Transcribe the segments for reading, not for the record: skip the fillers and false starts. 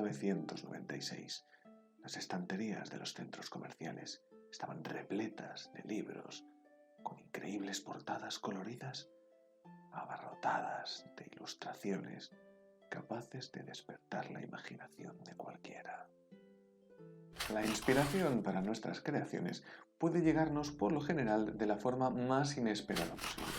1996. Las estanterías de los centros comerciales estaban repletas de libros con increíbles portadas coloridas, abarrotadas de ilustraciones capaces de despertar la imaginación de cualquiera. La inspiración para nuestras creaciones puede llegarnos por lo general de la forma más inesperada posible.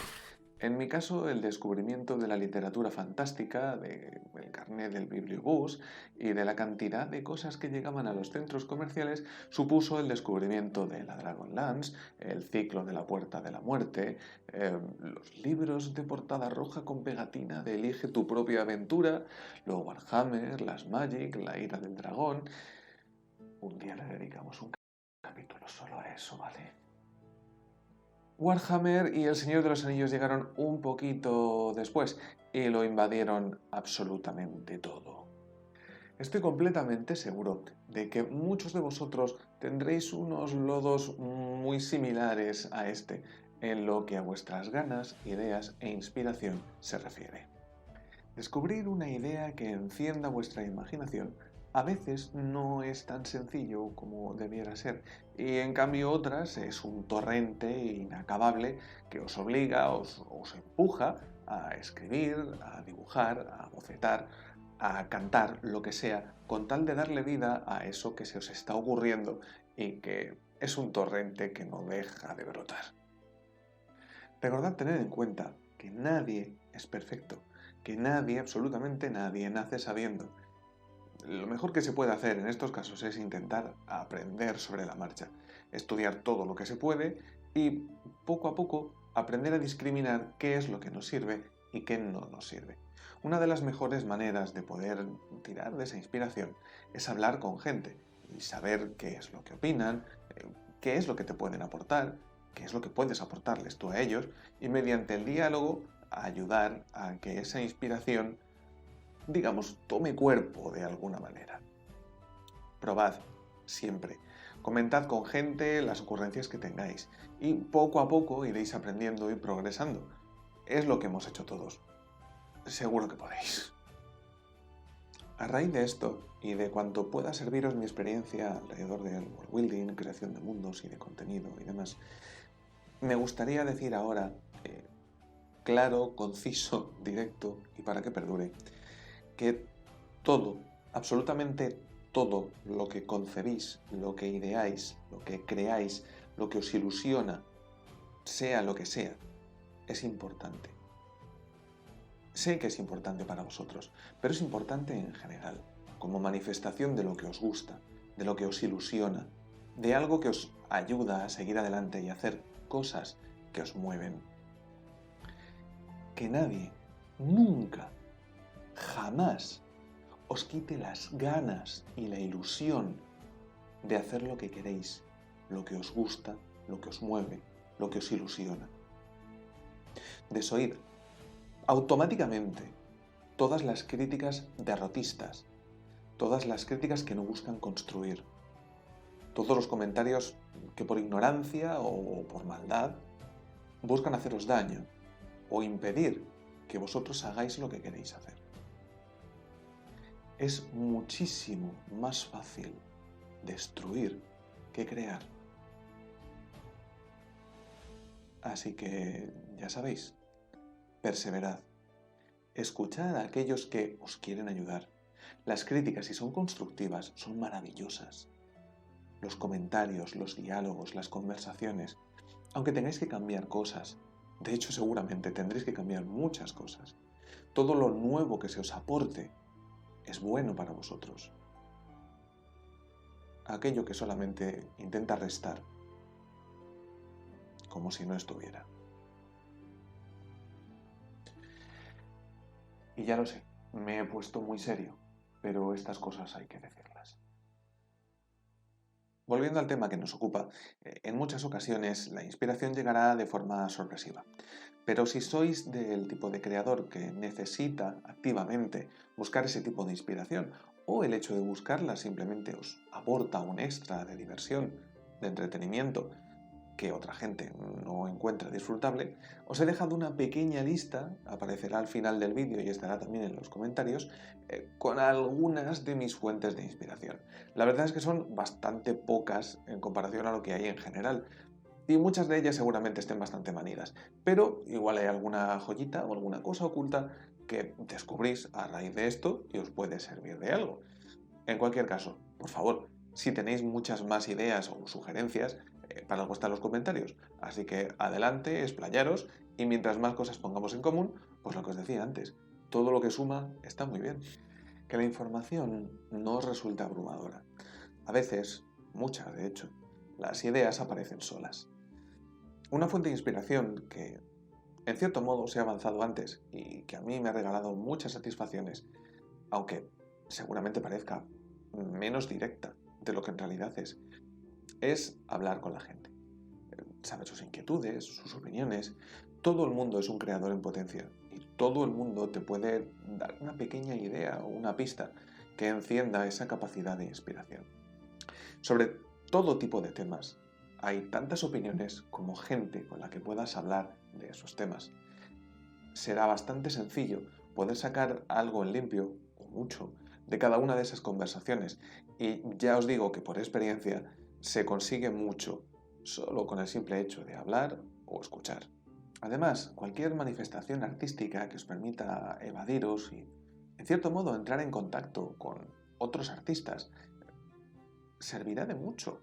En mi caso, el descubrimiento de la literatura fantástica, del carnet del bibliobús y de la cantidad de cosas que llegaban a los centros comerciales supuso el descubrimiento de la Dragonlance, el ciclo de la Puerta de la Muerte, los libros de portada roja con pegatina de Elige tu propia aventura, los Warhammer, las Magic, la Ira del Dragón. Un día le dedicamos un capítulo solo a eso, ¿vale? Warhammer y El Señor de los Anillos llegaron un poquito después y lo invadieron absolutamente todo. Estoy completamente seguro de que muchos de vosotros tendréis unos lodos muy similares a este en lo que a vuestras ganas, ideas e inspiración se refiere. Descubrir una idea que encienda vuestra imaginación a veces no es tan sencillo como debiera ser, y en cambio otras es un torrente inacabable que os obliga, os empuja a escribir, a dibujar, a bocetar, a cantar, lo que sea, con tal de darle vida a eso que se os está ocurriendo y que es un torrente que no deja de brotar. Recordad tener en cuenta que nadie es perfecto, que nadie, absolutamente nadie, nace sabiendo. Lo mejor que se puede hacer en estos casos es intentar aprender sobre la marcha, estudiar todo lo que se puede y poco a poco aprender a discriminar qué es lo que nos sirve y qué no nos sirve. Una de las mejores maneras de poder tirar de esa inspiración es hablar con gente y saber qué es lo que opinan, qué es lo que te pueden aportar, qué es lo que puedes aportarles tú a ellos y mediante el diálogo ayudar a que esa inspiración, digamos, tome cuerpo de alguna manera. Probad siempre. Comentad con gente las ocurrencias que tengáis y poco a poco iréis aprendiendo y progresando. Es lo que hemos hecho todos. Seguro que podéis. A raíz de esto y de cuanto pueda serviros mi experiencia alrededor del world building, creación de mundos y de contenido y demás, me gustaría decir ahora, claro, conciso, directo y para que perdure, que todo, absolutamente todo lo que concebís, lo que ideáis, lo que creáis, lo que os ilusiona, sea lo que sea, es importante. Sé que es importante para vosotros, pero es importante en general, como manifestación de lo que os gusta, de lo que os ilusiona, de algo que os ayuda a seguir adelante y a hacer cosas que os mueven. Que nadie, nunca, jamás os quite las ganas y la ilusión de hacer lo que queréis, lo que os gusta, lo que os mueve, lo que os ilusiona. Desoíd automáticamente todas las críticas derrotistas, todas las críticas que no buscan construir, todos los comentarios que por ignorancia o por maldad buscan haceros daño o impedir que vosotros hagáis lo que queréis hacer. Es muchísimo más fácil destruir que crear. Así que, ya sabéis, perseverad. Escuchad a aquellos que os quieren ayudar. Las críticas, si son constructivas, son maravillosas. Los comentarios, los diálogos, las conversaciones, aunque tengáis que cambiar cosas, de hecho seguramente tendréis que cambiar muchas cosas, todo lo nuevo que se os aporte es bueno para vosotros. Aquello que solamente intenta restar, como si no estuviera. Y ya lo sé, me he puesto muy serio, pero estas cosas hay que decirlas. Volviendo al tema que nos ocupa, en muchas ocasiones la inspiración llegará de forma sorpresiva. Pero si sois del tipo de creador que necesita activamente buscar ese tipo de inspiración, o el hecho de buscarla simplemente os aporta un extra de diversión, de entretenimiento, que otra gente no encuentra disfrutable, os he dejado una pequeña lista, aparecerá al final del vídeo y estará también en los comentarios, con algunas de mis fuentes de inspiración. La verdad es que son bastante pocas en comparación a lo que hay en general, y muchas de ellas seguramente estén bastante manidas, pero igual hay alguna joyita o alguna cosa oculta que descubrís a raíz de esto y os puede servir de algo. En cualquier caso, por favor, si tenéis muchas más ideas o sugerencias, para algo están los comentarios. Así que adelante, explayaros, y mientras más cosas pongamos en común, pues lo que os decía antes, todo lo que suma está muy bien. Que la información no os resulta abrumadora. A veces, muchas de hecho, las ideas aparecen solas. Una fuente de inspiración que, en cierto modo, se ha avanzado antes y que a mí me ha regalado muchas satisfacciones, aunque seguramente parezca menos directa de lo que en realidad es hablar con la gente. Saber sus inquietudes, sus opiniones. Todo el mundo es un creador en potencia y todo el mundo te puede dar una pequeña idea o una pista que encienda esa capacidad de inspiración. Sobre todo tipo de temas, hay tantas opiniones como gente con la que puedas hablar de esos temas. Será bastante sencillo poder sacar algo en limpio, o mucho, de cada una de esas conversaciones. Y ya os digo que por experiencia se consigue mucho solo con el simple hecho de hablar o escuchar. Además, cualquier manifestación artística que os permita evadiros y, en cierto modo, entrar en contacto con otros artistas, servirá de mucho,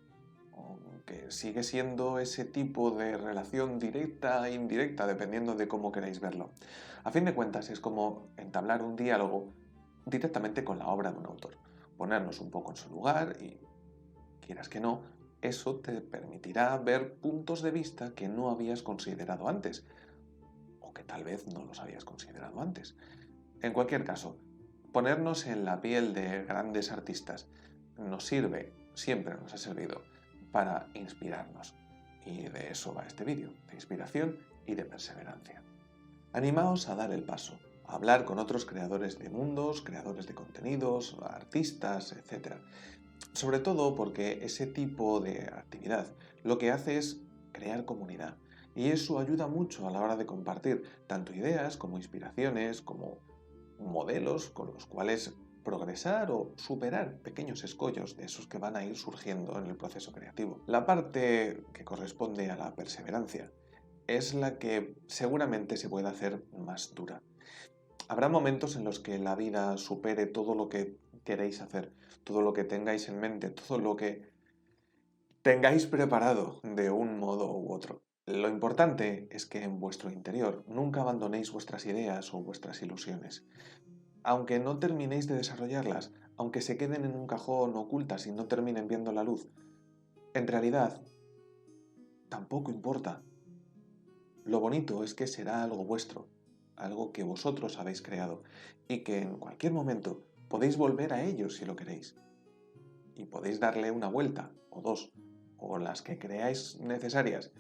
aunque sigue siendo ese tipo de relación directa e indirecta, dependiendo de cómo queráis verlo. A fin de cuentas, es como entablar un diálogo directamente con la obra de un autor, ponernos un poco en su lugar y, quieras que no, eso te permitirá ver puntos de vista que no habías considerado antes, o que tal vez no los habías considerado antes. En cualquier caso, ponernos en la piel de grandes artistas nos sirve, siempre nos ha servido, para inspirarnos. Y de eso va este vídeo, de inspiración y de perseverancia. Animaos a dar el paso, a hablar con otros creadores de mundos, creadores de contenidos, artistas, etc. Sobre todo porque ese tipo de actividad lo que hace es crear comunidad. Y eso ayuda mucho a la hora de compartir tanto ideas como inspiraciones, como modelos con los cuales progresar o superar pequeños escollos de esos que van a ir surgiendo en el proceso creativo. La parte que corresponde a la perseverancia es la que seguramente se puede hacer más dura. Habrá momentos en los que la vida supere todo lo que queréis hacer, todo lo que tengáis en mente, todo lo que tengáis preparado de un modo u otro. Lo importante es que en vuestro interior nunca abandonéis vuestras ideas o vuestras ilusiones. Aunque no terminéis de desarrollarlas, aunque se queden en un cajón ocultas y no terminen viendo la luz, en realidad tampoco importa. Lo bonito es que será algo vuestro, algo que vosotros habéis creado y que en cualquier momento podéis volver a ello si lo queréis. Y podéis darle una vuelta, o dos, o las que creáis necesarias,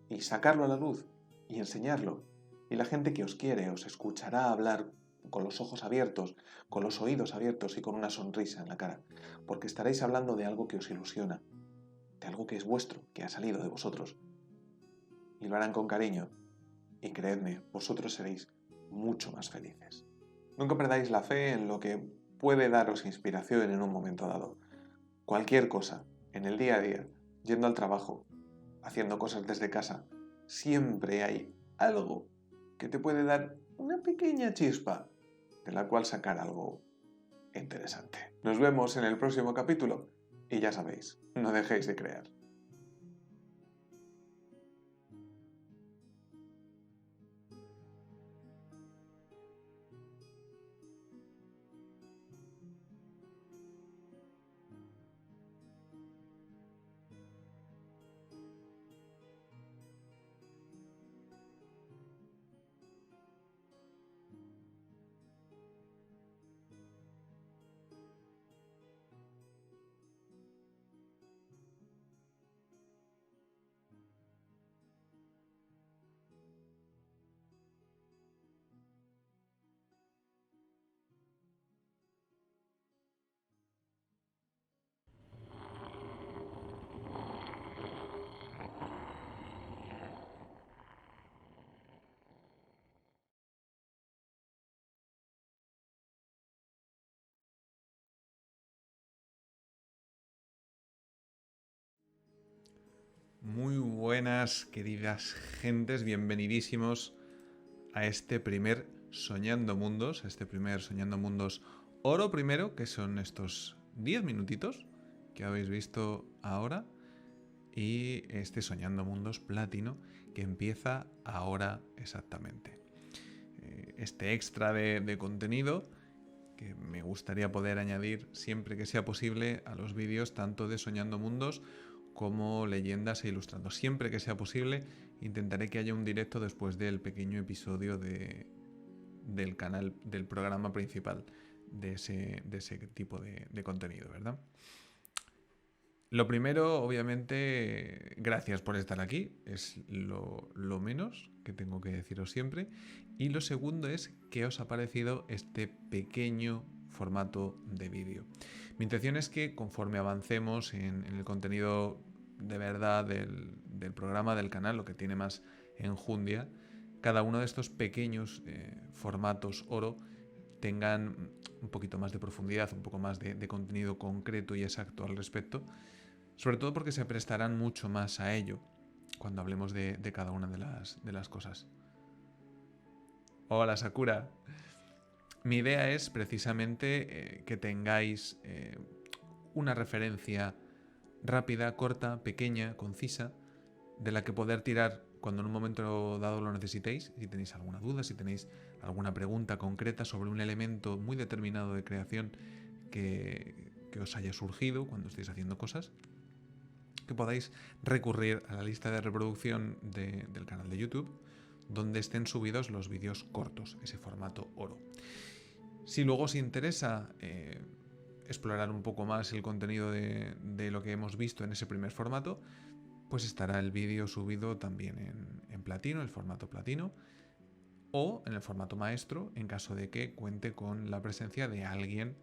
y sacarlo a la luz y enseñarlo. Y la gente que os quiere os escuchará hablar con los ojos abiertos, con los oídos abiertos y con una sonrisa en la cara, porque estaréis hablando de algo que os ilusiona, de algo que es vuestro, que ha salido de vosotros. Y lo harán con cariño, y creedme, vosotros seréis mucho más felices. Nunca perdáis la fe en lo que puede daros inspiración en un momento dado. Cualquier cosa, en el día a día, yendo al trabajo, haciendo cosas desde casa, siempre hay algo que te puede dar una pequeña chispa de la cual sacar algo interesante. Nos vemos en el próximo capítulo y ya sabéis, no dejéis de crear. Muy buenas, queridas gentes, bienvenidísimos a este primer Soñando Mundos, Oro primero, que son estos 10 minutitos que habéis visto ahora, y este Soñando Mundos Platino, que empieza ahora exactamente. Este extra de contenido que me gustaría poder añadir siempre que sea posible a los vídeos tanto de Soñando Mundos como leyendas e ilustrando. Siempre que sea posible intentaré que haya un directo después del pequeño episodio del canal, del programa principal de ese tipo de contenido, ¿verdad? Lo primero, obviamente, gracias por estar aquí, es lo menos que tengo que deciros siempre. Y lo segundo es qué os ha parecido este pequeño formato de vídeo. Mi intención es que conforme avancemos en el contenido de verdad del programa, del canal, lo que tiene más enjundia, cada uno de estos pequeños formatos oro tengan un poquito más de profundidad, un poco más de contenido concreto y exacto al respecto. Sobre todo porque se prestarán mucho más a ello cuando hablemos de cada una de las cosas. Hola Sakura. Mi idea es precisamente que tengáis una referencia rápida, corta, pequeña, concisa, de la que poder tirar cuando en un momento dado lo necesitéis. Si tenéis alguna duda, si tenéis alguna pregunta concreta sobre un elemento muy determinado de creación que os haya surgido cuando estéis haciendo cosas, que podáis recurrir a la lista de reproducción del canal de YouTube, donde estén subidos los vídeos cortos, ese formato oro. Si luego os interesa explorar un poco más el contenido de lo que hemos visto en ese primer formato, pues estará el vídeo subido también en platino, el formato platino, o en el formato maestro, en caso de que cuente con la presencia de alguien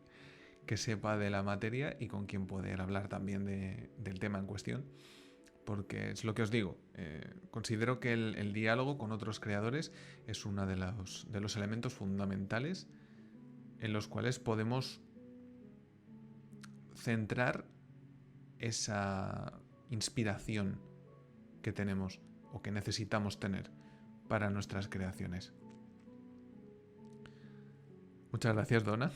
que sepa de la materia y con quien poder hablar también del tema en cuestión. Porque es lo que os digo, considero que el diálogo con otros creadores es uno de los elementos fundamentales en los cuales podemos centrar esa inspiración que tenemos o que necesitamos tener para nuestras creaciones. Muchas gracias, Donna.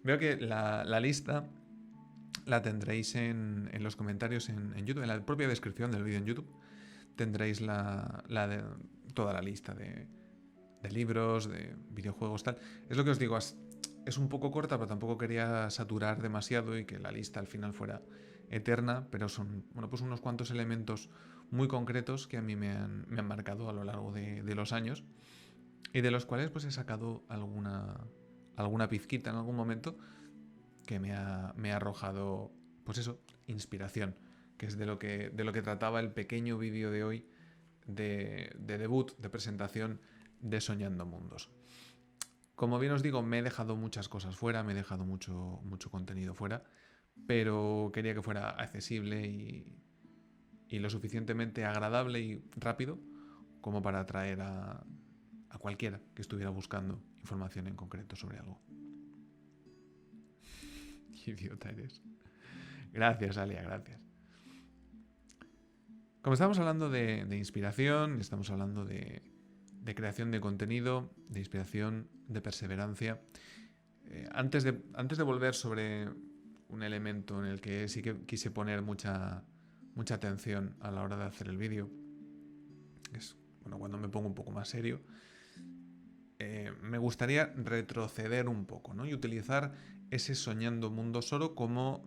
Veo que la lista la tendréis en los comentarios en YouTube, en la propia descripción del vídeo en YouTube. Tendréis toda la lista de libros, de videojuegos, tal. Es lo que os digo, es un poco corta, pero tampoco quería saturar demasiado y que la lista al final fuera eterna, pero son pues unos cuantos elementos muy concretos que a mí me han marcado a lo largo de los años y de los cuales pues he sacado alguna pizquita en algún momento que me ha arrojado, pues eso, inspiración, que es de lo que trataba el pequeño vídeo de hoy de debut, de presentación de Soñando Mundos. Como bien os digo, me he dejado muchas cosas fuera, me he dejado mucho contenido fuera, pero quería que fuera accesible y lo suficientemente agradable y rápido como para atraer a cualquiera que estuviera buscando información en concreto sobre algo. Qué idiota eres. Gracias, Alia, gracias. Como estamos hablando de inspiración, estamos hablando de creación de contenido, de inspiración, de perseverancia. Antes de volver sobre un elemento en el que sí que quise poner mucha atención a la hora de hacer el vídeo, es cuando me pongo un poco más serio, me gustaría retroceder un poco, ¿no? Y utilizar ese Soñando Mundos Oro como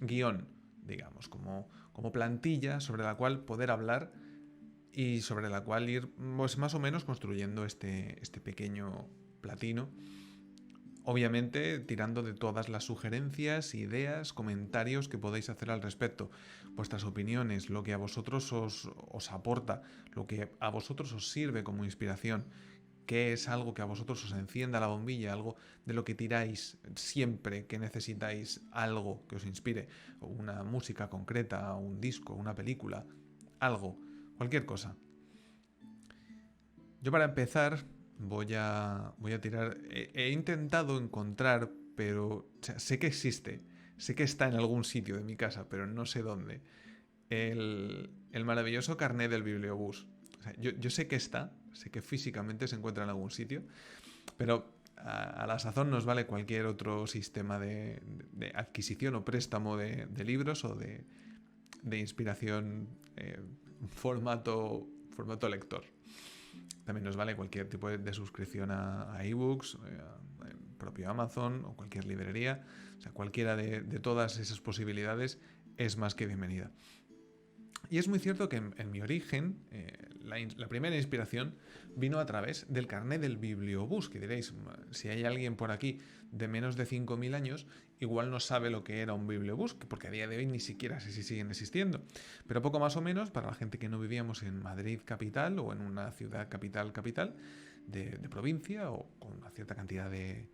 guión, digamos, como plantilla sobre la cual poder hablar y sobre la cual ir pues, más o menos construyendo este pequeño platino. Obviamente tirando de todas las sugerencias, ideas, comentarios que podáis hacer al respecto. Vuestras opiniones, lo que a vosotros os aporta, lo que a vosotros os sirve como inspiración, qué es algo que a vosotros os encienda la bombilla, algo de lo que tiráis siempre que necesitáis algo que os inspire, una música concreta, un disco, una película, algo, cualquier cosa. Yo para empezar voy a tirar. He intentado encontrar, pero sé que existe sé que está en algún sitio de mi casa, pero no sé dónde. El maravilloso carnet del bibliobús. O sea, yo sé que está, sé que físicamente se encuentra en algún sitio, pero a la sazón nos vale cualquier otro sistema de adquisición o préstamo de libros o de inspiración formato lector. También nos vale cualquier tipo de suscripción a ebooks, propio Amazon o cualquier librería. O sea, cualquiera de todas esas posibilidades es más que bienvenida. Y es muy cierto que en mi origen, la primera inspiración vino a través del carnet del bibliobús, que diréis, si hay alguien por aquí de menos de 5.000 años, igual no sabe lo que era un bibliobús, porque a día de hoy ni siquiera sé si siguen existiendo. Pero poco más o menos, para la gente que no vivíamos en Madrid capital o en una ciudad capital de provincia o con una cierta cantidad de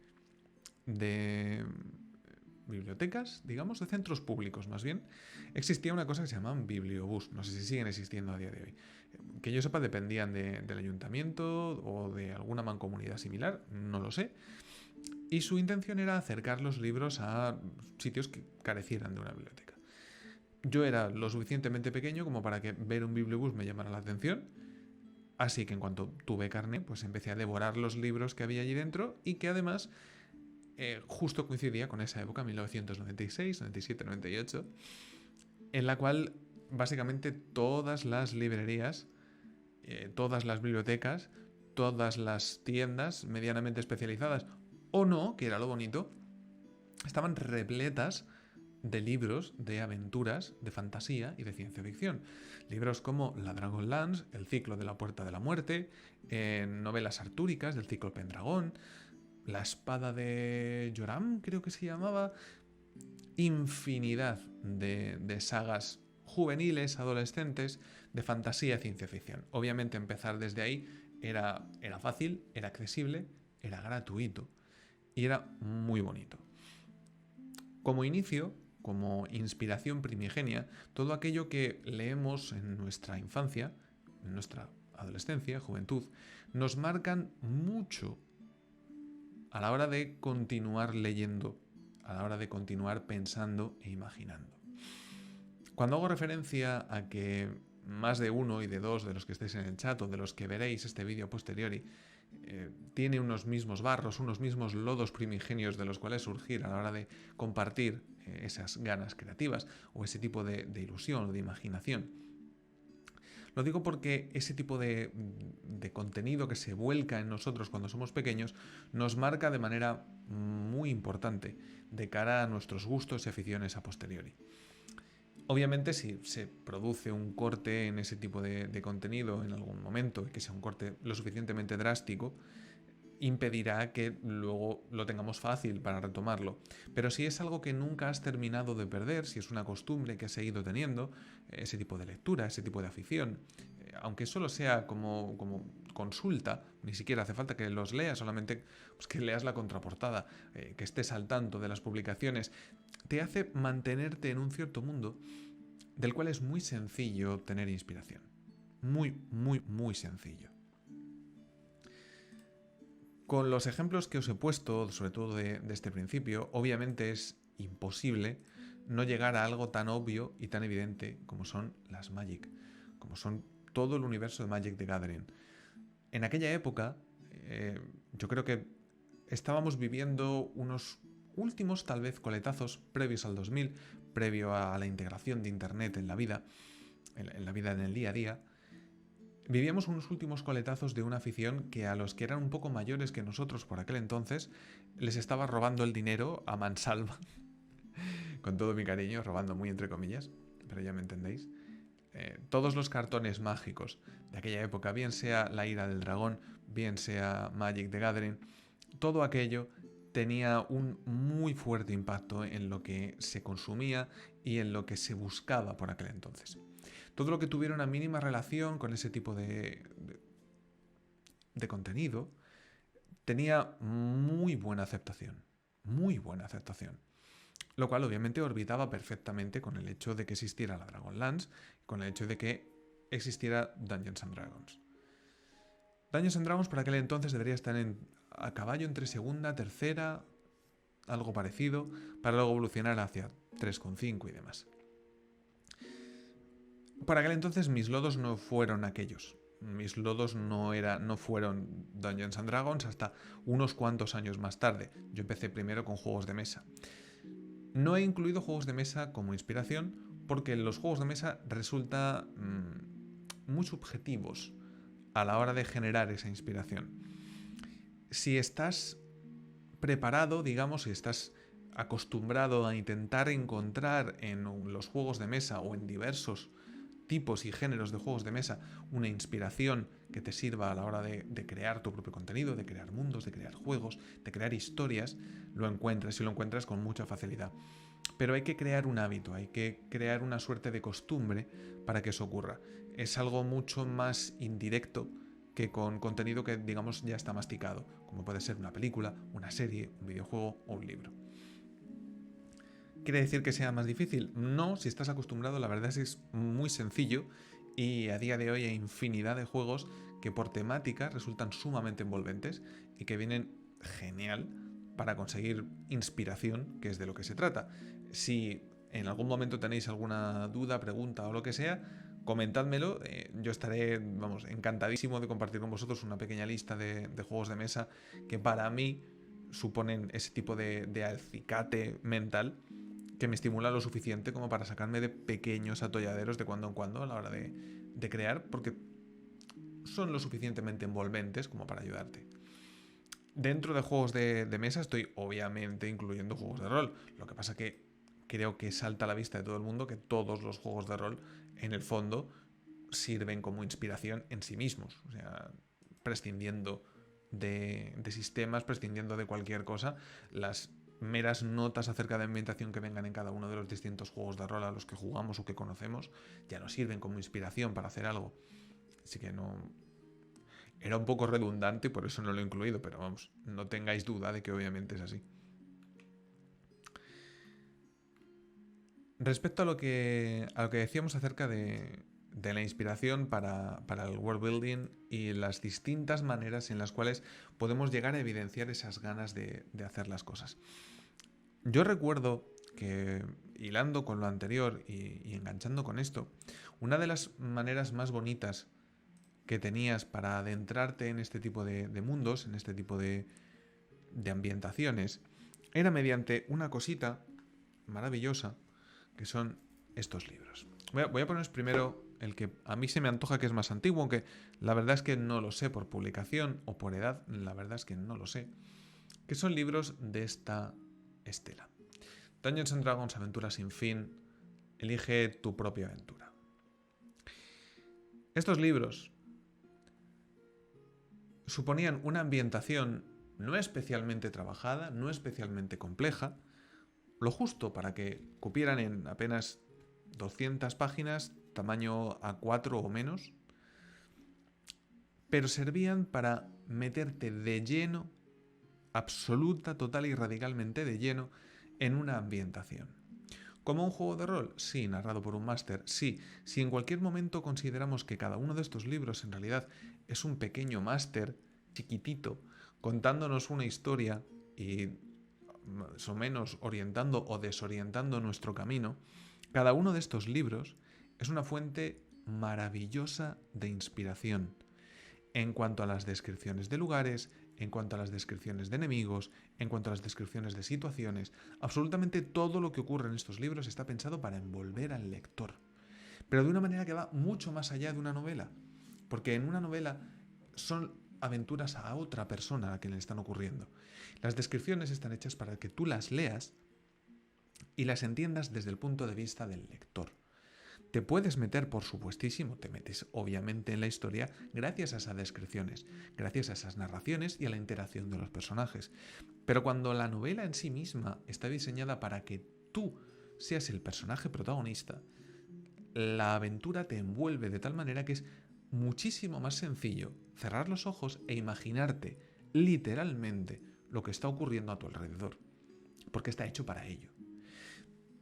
bibliotecas, digamos, de centros públicos más bien, existía una cosa que se llamaban bibliobús. No sé si siguen existiendo a día de hoy. Que yo sepa, dependían del ayuntamiento o de alguna mancomunidad similar, no lo sé. Y su intención era acercar los libros a sitios que carecieran de una biblioteca. Yo era lo suficientemente pequeño como para que ver un bibliobús me llamara la atención. Así que en cuanto tuve carne, pues empecé a devorar los libros que había allí dentro y que además justo coincidía con esa época, 1996, 97, 98, en la cual básicamente todas las librerías, todas las bibliotecas, todas las tiendas medianamente especializadas o no, que era lo bonito, estaban repletas de libros de aventuras, de fantasía y de ciencia ficción. Libros como La Dragonlance, El ciclo de la Puerta de la Muerte, novelas artúricas del ciclo Pendragón, La espada de Joram, creo que se llamaba. Infinidad de sagas juveniles, adolescentes, de fantasía y ciencia ficción. Obviamente empezar desde ahí era fácil, era accesible, era gratuito y era muy bonito. Como inicio, como inspiración primigenia, todo aquello que leemos en nuestra infancia, en nuestra adolescencia, juventud, nos marcan mucho a la hora de continuar leyendo, a la hora de continuar pensando e imaginando. Cuando hago referencia a que más de uno y de dos de los que estéis en el chat o de los que veréis este vídeo posteriori tiene unos mismos barros, unos mismos lodos primigenios de los cuales surgir a la hora de compartir esas ganas creativas o ese tipo de ilusión o de imaginación. Lo digo porque ese tipo de contenido que se vuelca en nosotros cuando somos pequeños nos marca de manera muy importante de cara a nuestros gustos y aficiones a posteriori. Obviamente, si se produce un corte en ese tipo de contenido en algún momento y que sea un corte lo suficientemente drástico, impedirá que luego lo tengamos fácil para retomarlo. Pero si es algo que nunca has terminado de perder, si es una costumbre que has seguido teniendo, ese tipo de lectura, ese tipo de afición, aunque solo sea como consulta, ni siquiera hace falta que los leas, solamente pues, que leas la contraportada, que estés al tanto de las publicaciones, te hace mantenerte en un cierto mundo del cual es muy sencillo tener inspiración. Muy, muy, muy sencillo. Con los ejemplos que os he puesto, sobre todo de este principio, obviamente es imposible no llegar a algo tan obvio y tan evidente como son las Magic, como son todo el universo de Magic the Gathering. En aquella época, yo creo que estábamos viviendo unos últimos, tal vez, coletazos previos al 2000, previo a la integración de Internet en la vida, en el día a día. Vivíamos unos últimos coletazos de una afición que a los que eran un poco mayores que nosotros por aquel entonces les estaba robando el dinero a mansalva. Con todo mi cariño, robando muy entre comillas, pero ya me entendéis. Todos los cartones mágicos de aquella época, bien sea La Ira del Dragón, bien sea Magic the Gathering, todo aquello tenía un muy fuerte impacto en lo que se consumía y en lo que se buscaba por aquel entonces. Todo lo que tuviera una mínima relación con ese tipo de contenido tenía muy buena aceptación. Muy buena aceptación. Lo cual obviamente orbitaba perfectamente con el hecho de que existiera la Dragonlance, con el hecho de que existiera Dungeons and Dragons. Dungeons and Dragons por aquel entonces debería estar a caballo entre segunda, tercera, algo parecido, para luego evolucionar hacia 3,5 y demás. Por aquel entonces mis lodos no fueron aquellos. Mis lodos no fueron Dungeons and Dragons hasta unos cuantos años más tarde. Yo empecé primero con juegos de mesa. No he incluido juegos de mesa como inspiración porque los juegos de mesa resultan muy subjetivos a la hora de generar esa inspiración. Si estás preparado, digamos, si estás acostumbrado a intentar encontrar en los juegos de mesa o en diversos tipos y géneros de juegos de mesa una inspiración que te sirva a la hora de crear tu propio contenido, de crear mundos, de crear juegos, de crear historias, lo encuentras y lo encuentras con mucha facilidad. Pero hay que crear un hábito, hay que crear una suerte de costumbre para que eso ocurra. Es algo mucho más indirecto que con contenido que, digamos, ya está masticado, como puede ser una película, una serie, un videojuego o un libro. ¿Quiere decir que sea más difícil? No, si estás acostumbrado, la verdad es que es muy sencillo y a día de hoy hay infinidad de juegos que por temática resultan sumamente envolventes y que vienen genial para conseguir inspiración, que es de lo que se trata. Si en algún momento tenéis alguna duda, pregunta o lo que sea, comentádmelo. Yo estaré, encantadísimo de compartir con vosotros una pequeña lista de juegos de mesa que para mí suponen ese tipo de acicate mental que me estimula lo suficiente como para sacarme de pequeños atolladeros de cuando en cuando a la hora de crear, porque son lo suficientemente envolventes como para ayudarte. Dentro de juegos de mesa estoy obviamente incluyendo juegos de rol. Lo que pasa que creo que salta a la vista de todo el mundo que todos los juegos de rol, en el fondo, sirven como inspiración en sí mismos. O sea, prescindiendo de sistemas, prescindiendo de cualquier cosa, las meras notas acerca de ambientación que vengan en cada uno de los distintos juegos de rol a los que jugamos o que conocemos ya nos sirven como inspiración para hacer algo. Así que no... Era un poco redundante, por eso no lo he incluido, pero vamos, no tengáis duda de que obviamente es así. Respecto a lo que decíamos acerca de la inspiración para el world building y las distintas maneras en las cuales podemos llegar a evidenciar esas ganas de hacer las cosas. Yo recuerdo que, hilando con lo anterior y enganchando con esto, una de las maneras más bonitas que tenías para adentrarte en este tipo de mundos, en este tipo de ambientaciones, era mediante una cosita maravillosa que son estos libros. Voy a poneros primero el que a mí se me antoja que es más antiguo, aunque la verdad es que no lo sé por publicación o por edad, la verdad es que no lo sé, que son libros de esta estela. Dungeons and Dragons, Aventuras sin fin, elige tu propia aventura. Estos libros suponían una ambientación no especialmente trabajada, no especialmente compleja, lo justo para que cupieran en apenas 200 páginas, tamaño A4 o menos, pero servían para meterte de lleno, absoluta, total y radicalmente de lleno, en una ambientación. ¿Como un juego de rol? Sí, narrado por un máster, sí. Si en cualquier momento consideramos que cada uno de estos libros en realidad es un pequeño máster chiquitito, contándonos una historia y más o menos orientando o desorientando nuestro camino, cada uno de estos libros es una fuente maravillosa de inspiración en cuanto a las descripciones de lugares, en cuanto a las descripciones de enemigos, en cuanto a las descripciones de situaciones. Absolutamente todo lo que ocurre en estos libros está pensado para envolver al lector, pero de una manera que va mucho más allá de una novela, porque en una novela son aventuras a otra persona a la que le están ocurriendo. Las descripciones están hechas para que tú las leas y las entiendas desde el punto de vista del lector. Te puedes meter, por supuestísimo, te metes obviamente en la historia gracias a esas descripciones, gracias a esas narraciones y a la interacción de los personajes. Pero cuando la novela en sí misma está diseñada para que tú seas el personaje protagonista, la aventura te envuelve de tal manera que es muchísimo más sencillo cerrar los ojos e imaginarte literalmente lo que está ocurriendo a tu alrededor, porque está hecho para ello.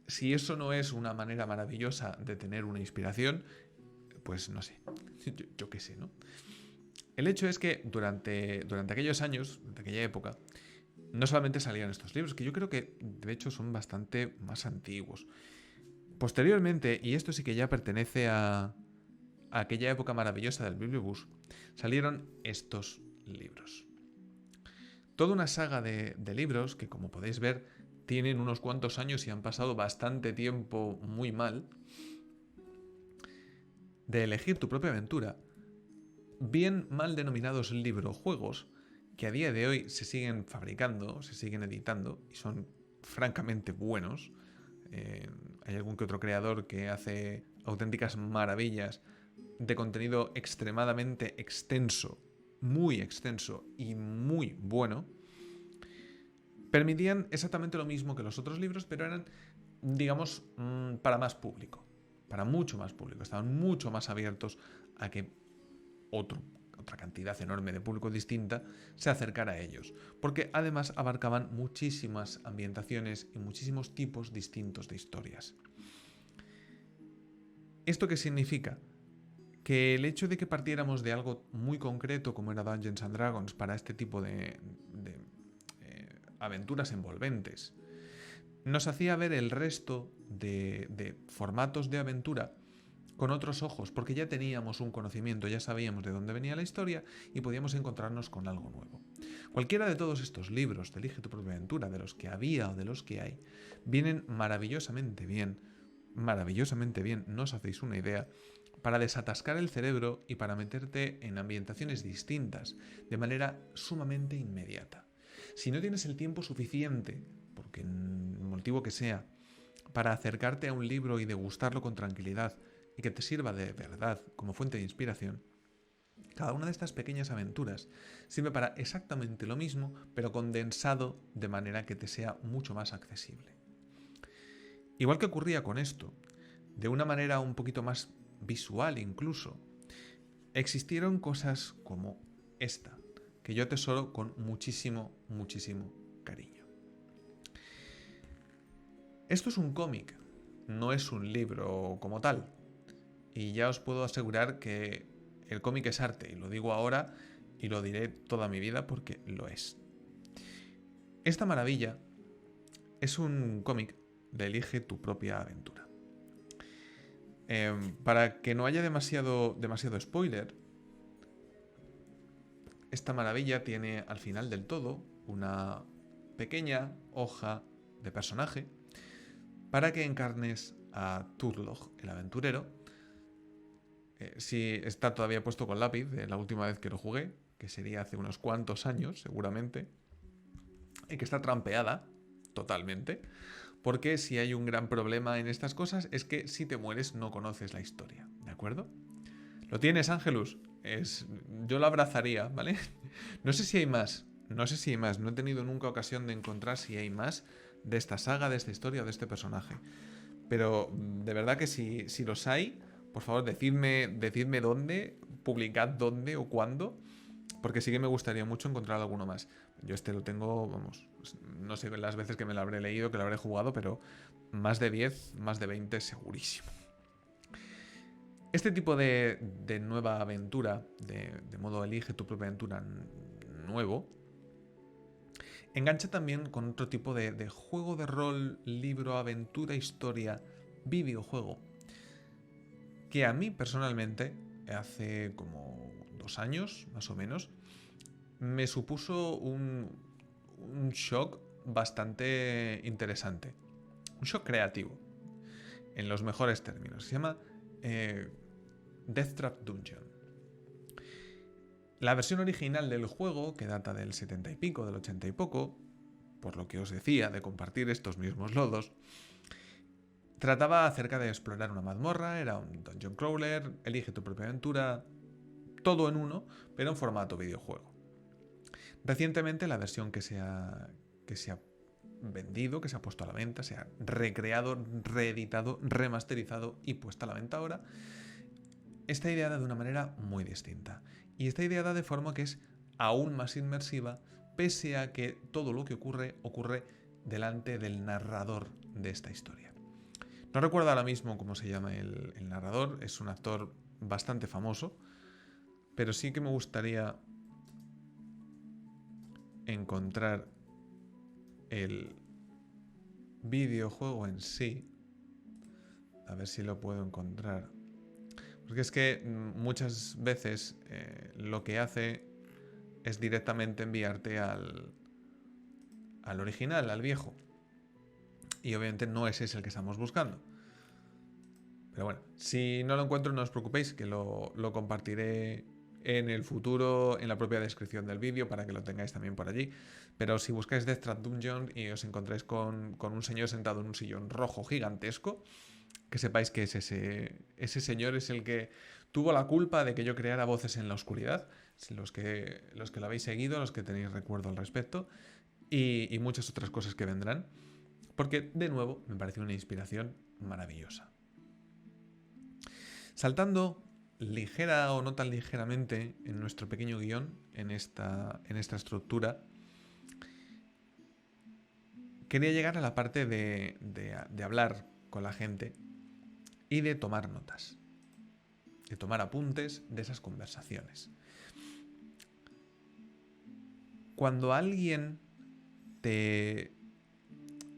Si eso no es una manera maravillosa de tener una inspiración, pues no sé, yo qué sé, ¿no? El hecho es que durante aquellos años, durante aquella época, no solamente salían estos libros, que yo creo que de hecho son bastante más antiguos. Posteriormente, y esto sí que ya pertenece a aquella época maravillosa del Bibliobús, salieron estos libros. Toda una saga de libros que, como podéis ver, tienen unos cuantos años y han pasado bastante tiempo muy mal, de elegir tu propia aventura, bien mal denominados librojuegos, que a día de hoy se siguen fabricando, se siguen editando y son francamente buenos. Hay algún que otro creador que hace auténticas maravillas de contenido extremadamente extenso y muy bueno. Permitían exactamente lo mismo que los otros libros, pero eran, digamos, para más público, para mucho más público. Estaban mucho más abiertos a que otra cantidad enorme de público distinta se acercara a ellos, porque además abarcaban muchísimas ambientaciones y muchísimos tipos distintos de historias. ¿Esto qué significa? Que el hecho de que partiéramos de algo muy concreto como era Dungeons and Dragons para este tipo de aventuras envolventes, nos hacía ver el resto de formatos de aventura con otros ojos, porque ya teníamos un conocimiento, ya sabíamos de dónde venía la historia y podíamos encontrarnos con algo nuevo. Cualquiera de todos estos libros de Elige tu propia aventura, de los que había o de los que hay, vienen maravillosamente bien, no os hacéis una idea, para desatascar el cerebro y para meterte en ambientaciones distintas, de manera sumamente inmediata. Si no tienes el tiempo suficiente, porque el motivo que sea, para acercarte a un libro y degustarlo con tranquilidad y que te sirva de verdad como fuente de inspiración, cada una de estas pequeñas aventuras sirve para exactamente lo mismo, pero condensado de manera que te sea mucho más accesible. Igual que ocurría con esto, de una manera un poquito más visual incluso, existieron cosas como esta, que yo atesoro con muchísimo cariño. Esto es un cómic, no es un libro como tal. Y ya os puedo asegurar que el cómic es arte, y lo digo ahora y lo diré toda mi vida porque lo es. Esta maravilla es un cómic de Elige tu propia aventura. Para que no haya demasiado spoiler, esta maravilla tiene al final del todo una pequeña hoja de personaje para que encarnes a Turlog, el aventurero. Si está todavía puesto con lápiz de la última vez que lo jugué, que sería hace unos cuantos años seguramente, y que está trampeada totalmente, porque si hay un gran problema en estas cosas es que si te mueres no conoces la historia, ¿de acuerdo? ¿Lo tienes, Angelus? Yo lo abrazaría, ¿vale? No sé si hay más, no he tenido nunca ocasión de encontrar si hay más de esta saga, de esta historia o de este personaje, pero de verdad que si los hay, por favor, decidme dónde, publicad dónde o cuándo, porque sí que me gustaría mucho encontrar alguno más. Yo lo tengo, vamos, no sé las veces que me lo habré leído, que lo habré jugado, pero más de 10, más de 20 segurísimo. Este tipo de nueva aventura, de modo Elige tu propia aventura nuevo, engancha también con otro tipo de juego de rol, libro, aventura, historia, videojuego, que a mí personalmente, hace como 2 años, más o menos, me supuso un shock bastante interesante. Un shock creativo, en los mejores términos. Se llama Death Trap Dungeon. La versión original del juego, que data del 70 y pico, del 80 y poco, por lo que os decía de compartir estos mismos lodos, trataba acerca de explorar una mazmorra, era un dungeon crawler, elige tu propia aventura, todo en uno, pero en formato videojuego. Recientemente la versión que se ha vendido, que se ha puesto a la venta, se ha recreado, reeditado, remasterizado y puesta a la venta ahora, está ideada de una manera muy distinta. Y está ideada de forma que es aún más inmersiva, pese a que todo lo que ocurre delante del narrador de esta historia. No recuerdo ahora mismo cómo se llama el narrador, es un actor bastante famoso, pero sí que me gustaría encontrar el videojuego en sí. A ver si lo puedo encontrar. Porque es que muchas veces lo que hace es directamente enviarte al original, al viejo. Y obviamente no es ese el que estamos buscando. Pero bueno, si no lo encuentro, no os preocupéis, que lo compartiré en el futuro, en la propia descripción del vídeo, para que lo tengáis también por allí. Pero si buscáis Death Trap Dungeon y os encontráis con un señor sentado en un sillón rojo gigantesco, que sepáis que ese señor es el que tuvo la culpa de que yo creara voces en la oscuridad. Los que lo habéis seguido, los que tenéis recuerdo al respecto, y muchas otras cosas que vendrán, porque de nuevo me pareció una inspiración maravillosa. Saltando ligera o no tan ligeramente en nuestro pequeño guión, en esta estructura, quería llegar a la parte de hablar con la gente y de tomar notas, de tomar apuntes de esas conversaciones. Cuando alguien te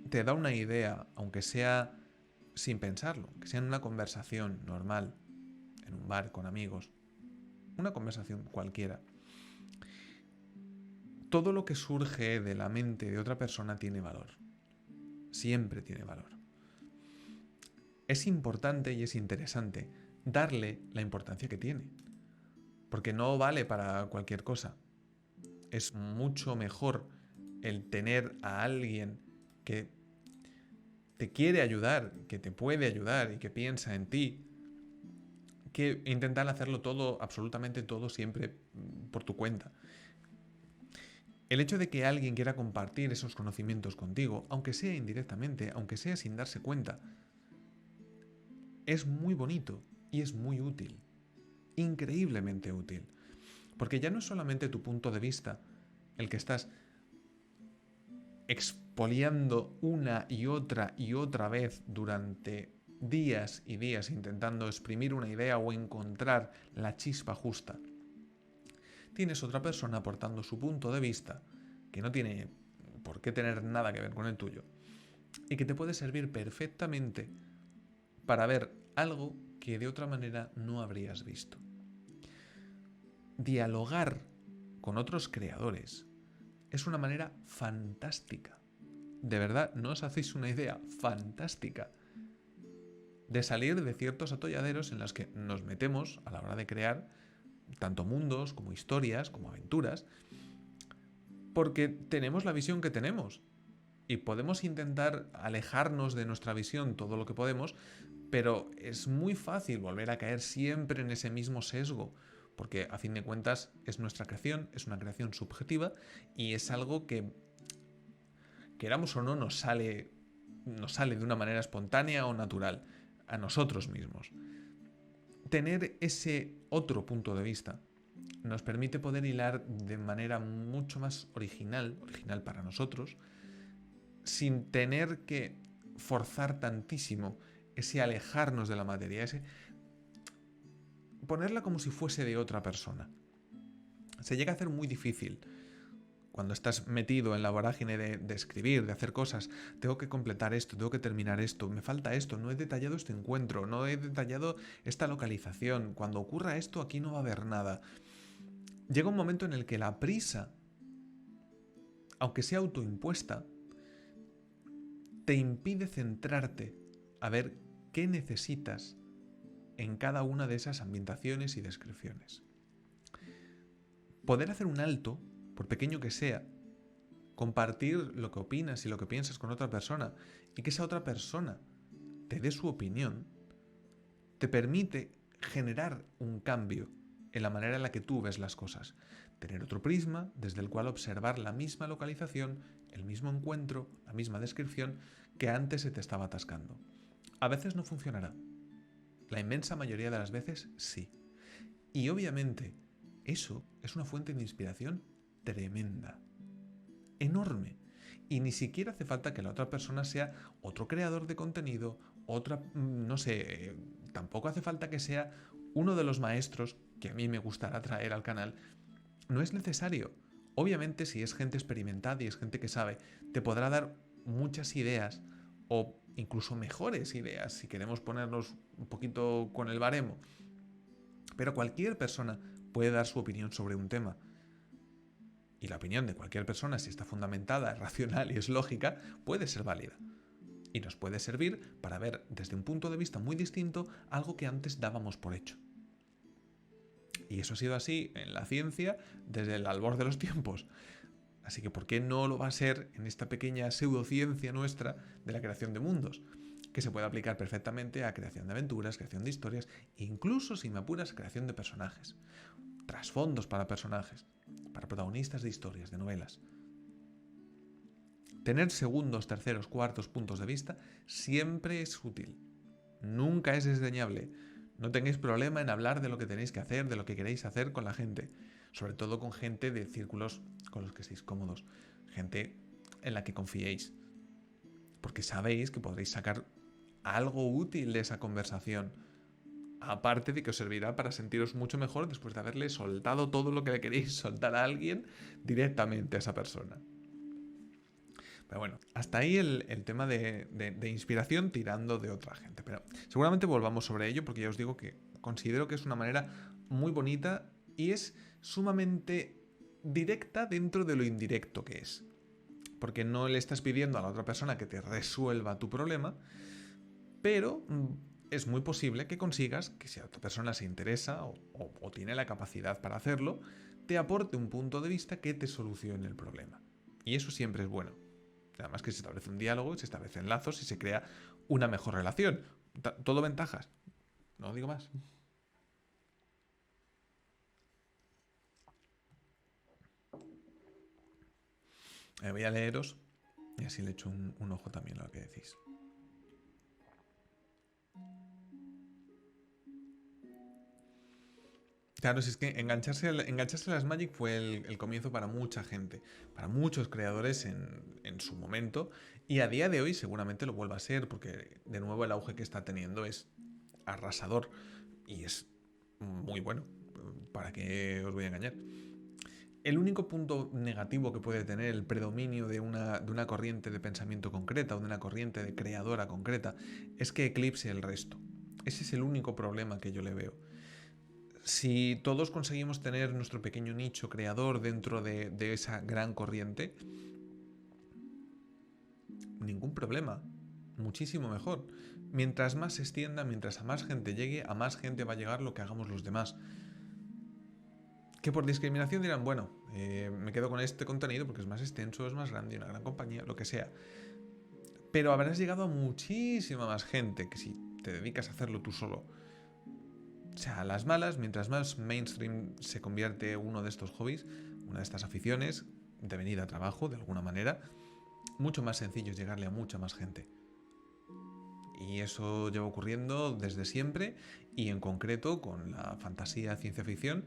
da una idea, aunque sea sin pensarlo, que sea en una conversación normal, en un bar con amigos, una conversación cualquiera, todo lo que surge de la mente de otra persona tiene valor. Siempre tiene valor. Es importante y es interesante darle la importancia que tiene, porque no vale para cualquier cosa. Es mucho mejor el tener a alguien que te quiere ayudar, que te puede ayudar y que piensa en ti, que intentar hacerlo todo, absolutamente todo, siempre por tu cuenta. El hecho de que alguien quiera compartir esos conocimientos contigo, aunque sea indirectamente, aunque sea sin darse cuenta, es muy bonito y es muy útil, increíblemente útil. Porque ya no es solamente tu punto de vista el que estás expoliando una y otra vez durante días y días intentando exprimir una idea o encontrar la chispa justa. Tienes otra persona aportando su punto de vista que no tiene por qué tener nada que ver con el tuyo y que te puede servir perfectamente para ver algo que de otra manera no habrías visto. Dialogar con otros creadores es una manera fantástica. De verdad, no os hacéis una idea fantástica de salir de ciertos atolladeros en los que nos metemos a la hora de crear tanto mundos como historias, como aventuras, porque tenemos la visión que tenemos y podemos intentar alejarnos de nuestra visión todo lo que podemos, pero es muy fácil volver a caer siempre en ese mismo sesgo, porque a fin de cuentas es nuestra creación, es una creación subjetiva y es algo que, queramos o no, nos sale de una manera espontánea o natural a nosotros mismos. Tener ese otro punto de vista nos permite poder hilar de manera mucho más original para nosotros, sin tener que forzar tantísimo ese alejarnos de la materia, ese ponerla como si fuese de otra persona. Se llega a hacer muy difícil cuando estás metido en la vorágine de escribir, de hacer cosas. Tengo que completar esto, tengo que terminar esto, me falta esto, no he detallado este encuentro, no he detallado esta localización. Cuando ocurra esto, aquí no va a haber nada. Llega un momento en el que la prisa, aunque sea autoimpuesta, te impide centrarte a ver qué necesitas en cada una de esas ambientaciones y descripciones. Poder hacer un alto, por pequeño que sea, compartir lo que opinas y lo que piensas con otra persona y que esa otra persona te dé su opinión, te permite generar un cambio en la manera en la que tú ves las cosas. Tener otro prisma desde el cual observar la misma localización, el mismo encuentro, la misma descripción que antes se te estaba atascando. A veces no funcionará. La inmensa mayoría de las veces sí. Y obviamente eso es una fuente de inspiración tremenda, enorme. Y ni siquiera hace falta que la otra persona sea otro creador de contenido, tampoco hace falta que sea uno de los maestros que a mí me gustará traer al canal. No es necesario. Obviamente, si es gente experimentada y es gente que sabe, te podrá dar muchas ideas o incluso mejores ideas si queremos ponernos un poquito con el baremo. Pero cualquier persona puede dar su opinión sobre un tema. Y la opinión de cualquier persona, si está fundamentada, es racional y es lógica, puede ser válida. Y nos puede servir para ver desde un punto de vista muy distinto algo que antes dábamos por hecho. Y eso ha sido así en la ciencia desde el albor de los tiempos. Así que ¿por qué no lo va a ser en esta pequeña pseudociencia nuestra de la creación de mundos? Que se puede aplicar perfectamente a creación de aventuras, creación de historias, e incluso, si me apuras, creación de personajes. Trasfondos para personajes, para protagonistas de historias, de novelas. Tener segundos, terceros, cuartos puntos de vista siempre es útil. Nunca es desdeñable. No tengáis problema en hablar de lo que tenéis que hacer, de lo que queréis hacer con la gente. Sobre todo con gente de círculos con los que estéis cómodos. Gente en la que confiéis. Porque sabéis que podréis sacar algo útil de esa conversación. Aparte de que os servirá para sentiros mucho mejor después de haberle soltado todo lo que le queréis soltar a alguien directamente a esa persona. Pero bueno, hasta ahí el tema de inspiración tirando de otra gente. Pero seguramente volvamos sobre ello porque ya os digo que considero que es una manera muy bonita y es sumamente directa dentro de lo indirecto que es. Porque no le estás pidiendo a la otra persona que te resuelva tu problema, pero es muy posible que consigas que si a otra persona se interesa o tiene la capacidad para hacerlo, te aporte un punto de vista que te solucione el problema. Y eso siempre es bueno. Además que se establece un diálogo, se establecen lazos y se crea una mejor relación. Todo ventajas. No digo más. Voy a leeros y así le echo un ojo también a lo que decís. Claro, si es que engancharse a las Magic fue el comienzo para mucha gente, para muchos creadores en su momento, y a día de hoy seguramente lo vuelva a ser, porque de nuevo el auge que está teniendo es arrasador y es muy bueno, ¿para qué os voy a engañar? El único punto negativo que puede tener el predominio de una corriente de pensamiento concreta o de una corriente de creadora concreta es que eclipse el resto. Ese es el único problema que yo le veo. Si todos conseguimos tener nuestro pequeño nicho creador dentro de esa gran corriente, ningún problema, muchísimo mejor. Mientras más se extienda, mientras a más gente llegue, a más gente va a llegar lo que hagamos los demás. Que por discriminación dirán, bueno, me quedo con este contenido porque es más extenso, es más grande, una gran compañía, lo que sea. Pero habrás llegado a muchísima más gente que si te dedicas a hacerlo tú solo. O sea, a las malas, mientras más mainstream se convierte uno de estos hobbies, una de estas aficiones, devenida a trabajo de alguna manera, mucho más sencillo es llegarle a mucha más gente. Y eso lleva ocurriendo desde siempre y en concreto con la fantasía, ciencia ficción,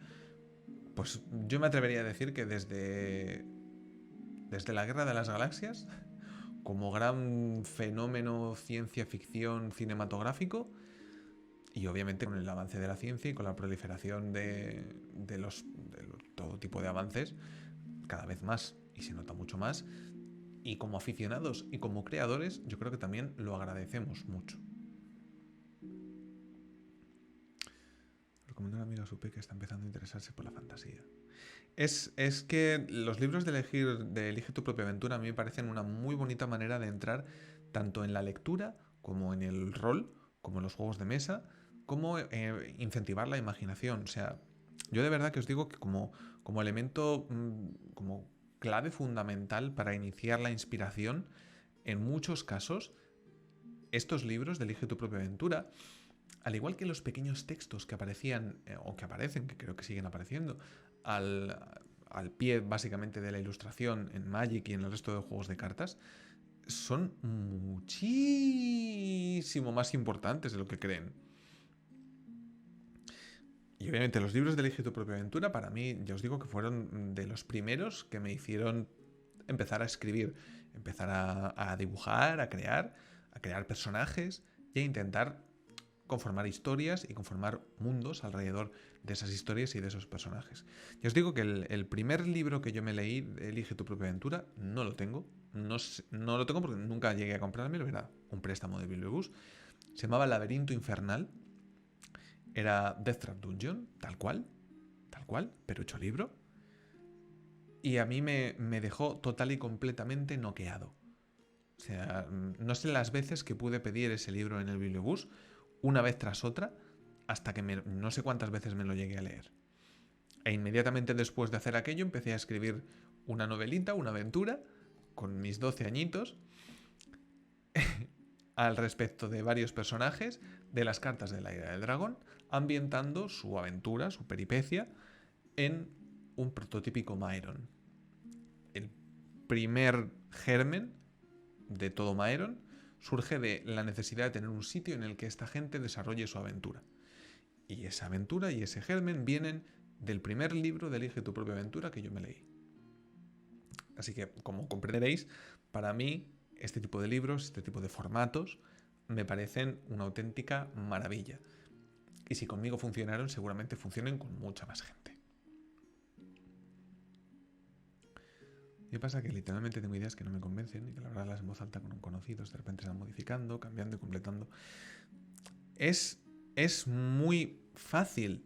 pues yo me atrevería a decir que desde la Guerra de las Galaxias, como gran fenómeno ciencia ficción cinematográfico, y obviamente con el avance de la ciencia y con la proliferación de todo tipo de avances, cada vez más, y se nota mucho más, y como aficionados y como creadores, yo creo que también lo agradecemos mucho. Recomiendo a una amiga supe que está empezando a interesarse por la fantasía. Es que los libros de Elige tu propia aventura a mí me parecen una muy bonita manera de entrar tanto en la lectura como en el rol, como en los juegos de mesa, como incentivar la imaginación. O sea, yo de verdad que os digo que como elemento, como clave fundamental para iniciar la inspiración, en muchos casos, estos libros de Elige tu propia aventura, al igual que los pequeños textos que aparecían, o que aparecen, que creo que siguen apareciendo, al pie básicamente de la ilustración en Magic y en el resto de juegos de cartas, son muchísimo más importantes de lo que creen. Y obviamente los libros de Elige tu propia aventura para mí, ya os digo que fueron de los primeros que me hicieron empezar a escribir, empezar a dibujar, a crear personajes y a intentar conformar historias y conformar mundos alrededor de esas historias y de esos personajes. Ya os digo que el primer libro que yo me leí, Elige tu propia aventura, no lo tengo. No lo tengo porque nunca llegué a comprármelo, era un préstamo de Bibliobús. Se llamaba Laberinto Infernal. Era Death Trap Dungeon, tal cual, pero hecho libro. Y a mí me dejó total y completamente noqueado. O sea, no sé las veces que pude pedir ese libro en el Bibliobús, una vez tras otra, hasta que no sé cuántas veces me lo llegué a leer. E inmediatamente después de hacer aquello empecé a escribir una novelita, una aventura, con mis 12 añitos, al respecto de varios personajes de las cartas de la Ira del Dragón, ambientando su aventura, su peripecia, en un prototípico Maeron. El primer germen de todo Maeron surge de la necesidad de tener un sitio en el que esta gente desarrolle su aventura. Y esa aventura y ese germen vienen del primer libro de Elige tu propia aventura que yo me leí. Así que, como comprenderéis, para mí este tipo de libros, este tipo de formatos, me parecen una auténtica maravilla. Y si conmigo funcionaron, seguramente funcionen con mucha más gente. ¿Qué pasa? Que literalmente tengo ideas que no me convencen y que la verdad las en voz alta con conocidos de repente se van modificando, cambiando y completando. Es muy fácil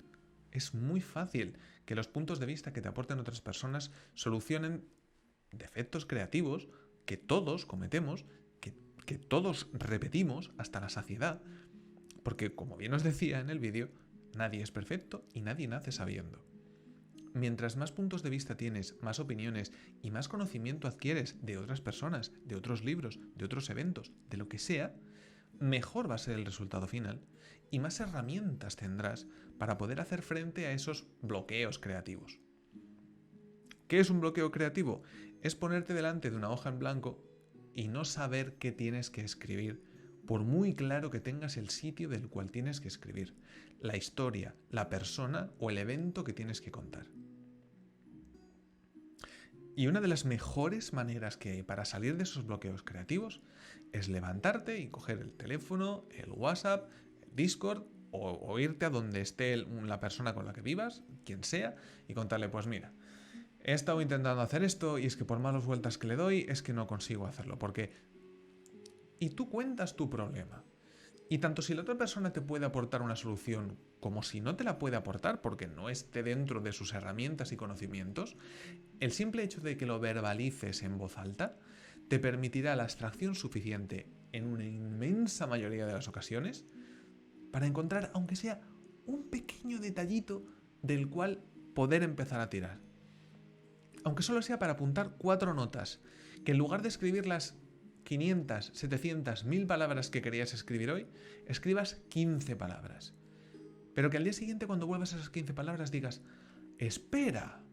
que los puntos de vista que te aporten otras personas solucionen defectos creativos que todos cometemos, que todos repetimos hasta la saciedad, porque como bien os decía en el vídeo, nadie es perfecto y nadie nace sabiendo. Mientras más puntos de vista tienes, más opiniones y más conocimiento adquieres de otras personas, de otros libros, de otros eventos, de lo que sea, mejor va a ser el resultado final y más herramientas tendrás para poder hacer frente a esos bloqueos creativos. ¿Qué es un bloqueo creativo? Es ponerte delante de una hoja en blanco y no saber qué tienes que escribir, por muy claro que tengas el sitio del cual tienes que escribir, la historia, la persona o el evento que tienes que contar. Y una de las mejores maneras que hay para salir de esos bloqueos creativos es levantarte y coger el teléfono, el WhatsApp, el Discord o irte a donde esté la persona con la que vivas, quien sea, y contarle, pues mira, he estado intentando hacer esto y es que por malas vueltas que le doy es que no consigo hacerlo, porque... Y tú cuentas tu problema. Y tanto si la otra persona te puede aportar una solución como si no te la puede aportar porque no esté dentro de sus herramientas y conocimientos, el simple hecho de que lo verbalices en voz alta te permitirá la abstracción suficiente en una inmensa mayoría de las ocasiones para encontrar, aunque sea un pequeño detallito del cual poder empezar a tirar. Aunque solo sea para apuntar 4 notas, que en lugar de escribir las 500, 700, 1000 palabras que querías escribir hoy, escribas 15 palabras. Pero que al día siguiente, cuando vuelvas a esas 15 palabras, digas, espera,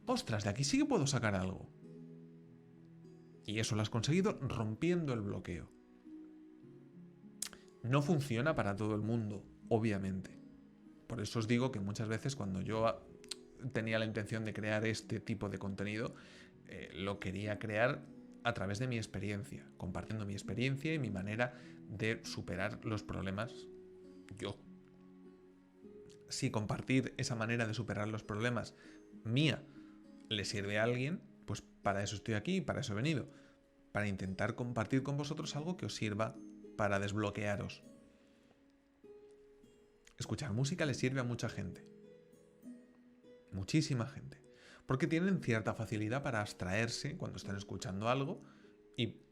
ostras, de aquí sí que puedo sacar algo. Y eso lo has conseguido rompiendo el bloqueo. No funciona para todo el mundo, obviamente. Por eso os digo que muchas veces cuando yo tenía la intención de crear este tipo de contenido, lo quería crear a través de mi experiencia, compartiendo mi experiencia y mi manera de superar los problemas yo. Si compartir esa manera de superar los problemas mía le sirve a alguien, pues para eso estoy aquí y para eso he venido, para intentar compartir con vosotros algo que os sirva para desbloquearos. Escuchar música le sirve a mucha gente. Muchísima gente. Porque tienen cierta facilidad para abstraerse cuando están escuchando algo y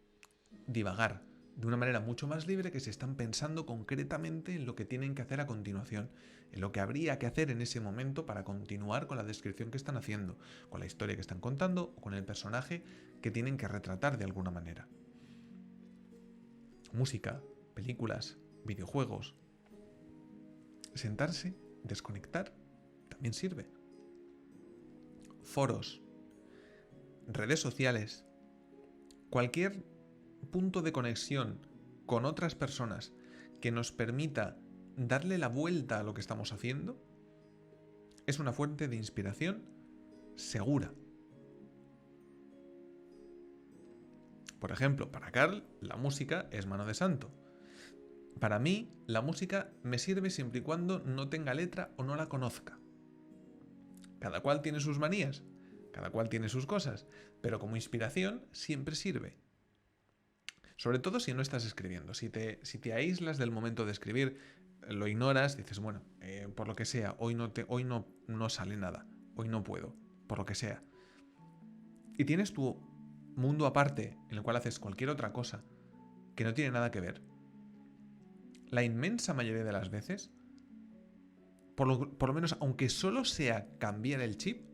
divagar de una manera mucho más libre que si están pensando concretamente en lo que tienen que hacer a continuación, en lo que habría que hacer en ese momento para continuar con la descripción que están haciendo, con la historia que están contando o con el personaje que tienen que retratar de alguna manera. Música, películas, videojuegos. Sentarse, desconectar, también sirve. Foros, redes sociales, cualquier punto de conexión con otras personas que nos permita darle la vuelta a lo que estamos haciendo es una fuente de inspiración segura. Por ejemplo, para Carl, la música es mano de santo. Para mí, la música me sirve siempre y cuando no tenga letra o no la conozca. Cada cual tiene sus manías, cada cual tiene sus cosas, pero como inspiración siempre sirve. Sobre todo si no estás escribiendo. Si te aíslas del momento de escribir, lo ignoras, dices, bueno, por lo que sea, hoy no sale nada, hoy no puedo, por lo que sea. Y tienes tu mundo aparte en el cual haces cualquier otra cosa que no tiene nada que ver. La inmensa mayoría de las veces, por lo menos aunque solo sea cambiar el chip,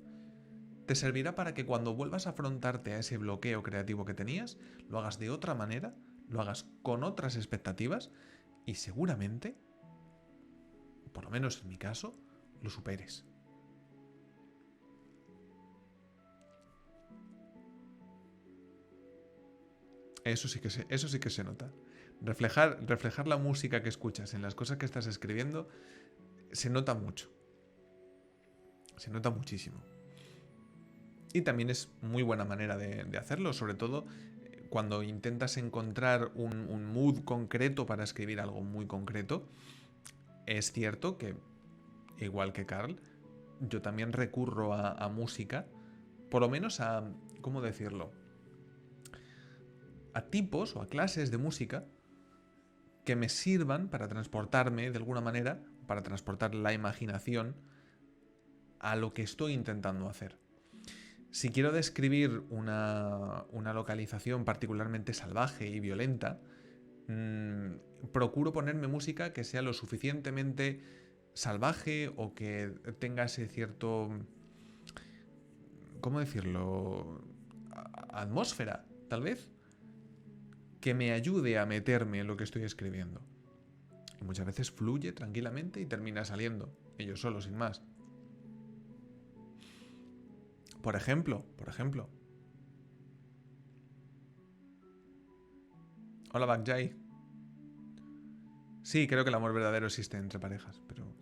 te servirá para que cuando vuelvas a afrontarte a ese bloqueo creativo que tenías, lo hagas de otra manera, lo hagas con otras expectativas y seguramente, por lo menos en mi caso, lo superes. Eso sí que se nota. Reflejar la música que escuchas en las cosas que estás escribiendo se nota mucho. Se nota muchísimo. Y también es muy buena manera de hacerlo, sobre todo cuando intentas encontrar un mood concreto para escribir algo muy concreto. Es cierto que, igual que Carl, yo también recurro a música, por lo menos a, ¿cómo decirlo? A tipos o a clases de música que me sirvan para transportarme de alguna manera, para transportar la imaginación a lo que estoy intentando hacer. Si quiero describir una localización particularmente salvaje y violenta, procuro ponerme música que sea lo suficientemente salvaje o que tenga ese cierto, ¿cómo decirlo? Atmósfera, tal vez, que me ayude a meterme en lo que estoy escribiendo. Y muchas veces fluye tranquilamente y termina saliendo, ellos solo, sin más. Por ejemplo. Hola, Bagjai. Sí, creo que el amor verdadero existe entre parejas, pero...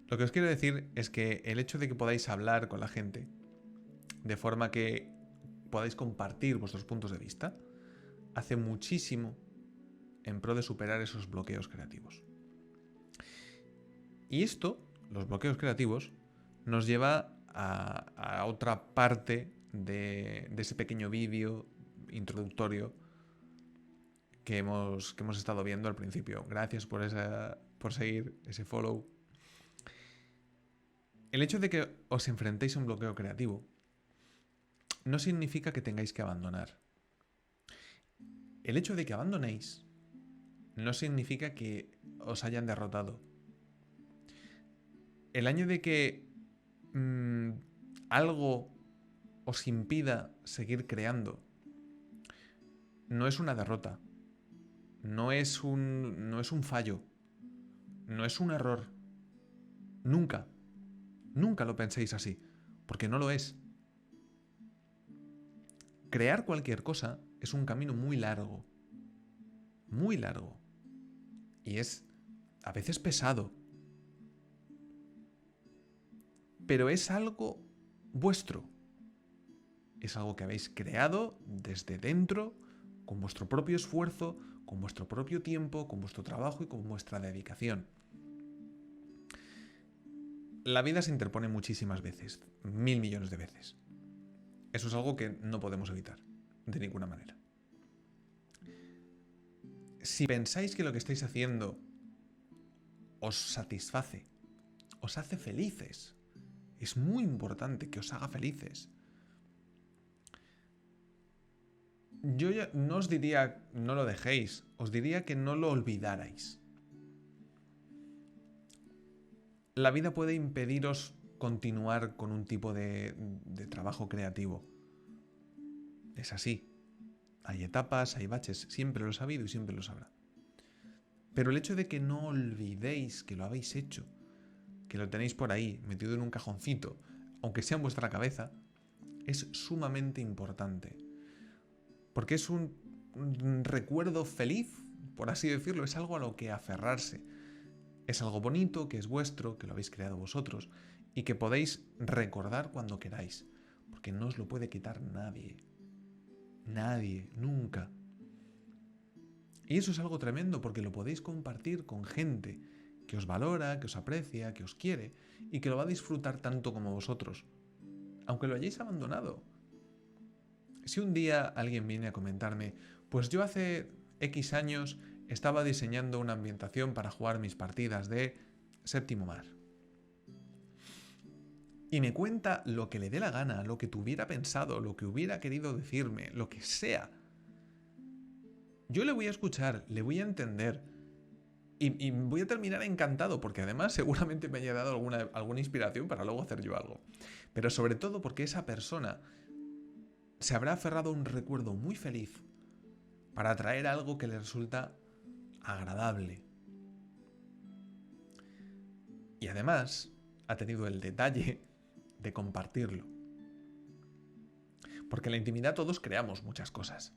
Lo que os quiero decir es que el hecho de que podáis hablar con la gente, de forma que podáis compartir vuestros puntos de vista, hace muchísimo en pro de superar esos bloqueos creativos. Y esto, los bloqueos creativos, nos lleva a otra parte de ese pequeño vídeo introductorio que hemos estado viendo al principio. Gracias por seguir ese follow. El hecho de que os enfrentéis a un bloqueo creativo no significa que tengáis que abandonar. El hecho de que abandonéis no significa que os hayan derrotado. El año de que algo os impida seguir creando no es una derrota, no es un fallo, no es un error. Nunca lo penséis así, porque no lo es. Crear cualquier cosa es un camino muy largo, y es a veces pesado, pero es algo vuestro. Es algo que habéis creado desde dentro, con vuestro propio esfuerzo, con vuestro propio tiempo, con vuestro trabajo y con vuestra dedicación. La vida se interpone muchísimas veces, 1000 millones de veces. Eso es algo que no podemos evitar, de ninguna manera. Si pensáis que lo que estáis haciendo os satisface, os hace felices, es muy importante que os haga felices. Yo ya no os diría no lo dejéis, os diría que no lo olvidarais. La vida puede impediros continuar con un tipo de trabajo creativo. Es así. Hay etapas, hay baches, siempre lo ha habido y siempre lo sabrá. Pero el hecho de que no olvidéis que lo habéis hecho, que lo tenéis por ahí, metido en un cajoncito, aunque sea en vuestra cabeza, es sumamente importante. Porque es un recuerdo feliz, por así decirlo, es algo a lo que aferrarse. Es algo bonito, que es vuestro, que lo habéis creado vosotros y que podéis recordar cuando queráis, porque no os lo puede quitar nadie. Nadie, nunca. Y eso es algo tremendo porque lo podéis compartir con gente que os valora, que os aprecia, que os quiere y que lo va a disfrutar tanto como vosotros, aunque lo hayáis abandonado. Si un día alguien viene a comentarme, pues yo hace X años estaba diseñando una ambientación para jugar mis partidas de Séptimo Mar, y me cuenta lo que le dé la gana, lo que tuviera pensado, lo que hubiera querido decirme, lo que sea, yo le voy a escuchar, le voy a entender y voy a terminar encantado porque además seguramente me haya dado alguna inspiración para luego hacer yo algo. Pero sobre todo porque esa persona se habrá aferrado a un recuerdo muy feliz para traer algo que le resulta agradable. Y además ha tenido el detalle de compartirlo. Porque en la intimidad todos creamos muchas cosas.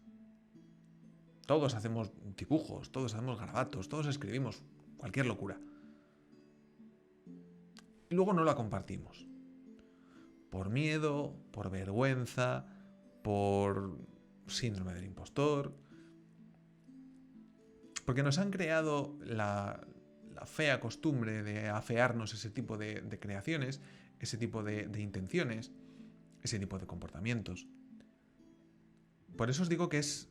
Todos hacemos dibujos, todos hacemos garabatos, todos escribimos cualquier locura. Y luego no la compartimos. Por miedo, por vergüenza, por síndrome del impostor. Porque nos han creado la fea costumbre de afearnos ese tipo de creaciones, ese tipo de intenciones, ese tipo de comportamientos. Por eso os digo que es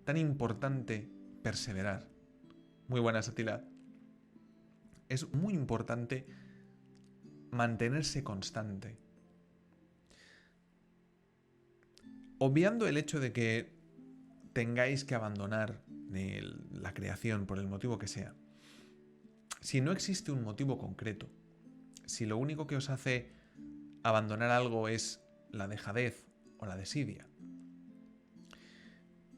tan importante perseverar. Muy buena, Satila. Es muy importante mantenerse constante. Obviando el hecho de que tengáis que abandonar la creación por el motivo que sea. Si no existe un motivo concreto, si lo único que os hace abandonar algo es la dejadez o la desidia,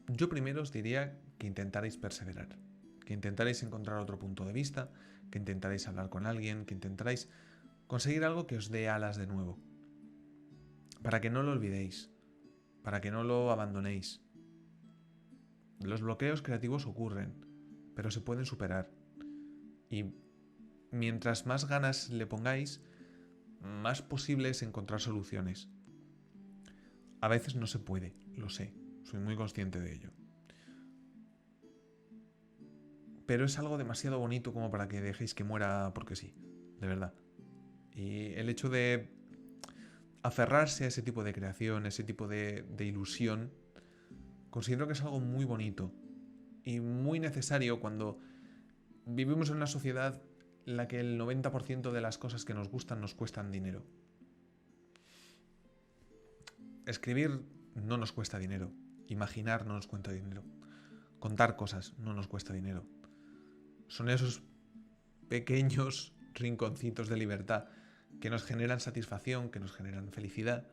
yo primero os diría que intentaréis perseverar, que intentaréis encontrar otro punto de vista, que intentaréis hablar con alguien, que intentaréis conseguir algo que os dé alas de nuevo, para que no lo olvidéis, para que no lo abandonéis. Los bloqueos creativos ocurren, pero se pueden superar. Y mientras más ganas le pongáis, más posible es encontrar soluciones. A veces no se puede, lo sé, soy muy consciente de ello. Pero es algo demasiado bonito como para que dejéis que muera porque sí, de verdad. Y el hecho de aferrarse a ese tipo de creación, a ese tipo de ilusión, considero que es algo muy bonito y muy necesario cuando vivimos en una sociedad en la que el 90% de las cosas que nos gustan nos cuestan dinero. Escribir no nos cuesta dinero, imaginar no nos cuesta dinero, contar cosas no nos cuesta dinero. Son esos pequeños rinconcitos de libertad que nos generan satisfacción, que nos generan felicidad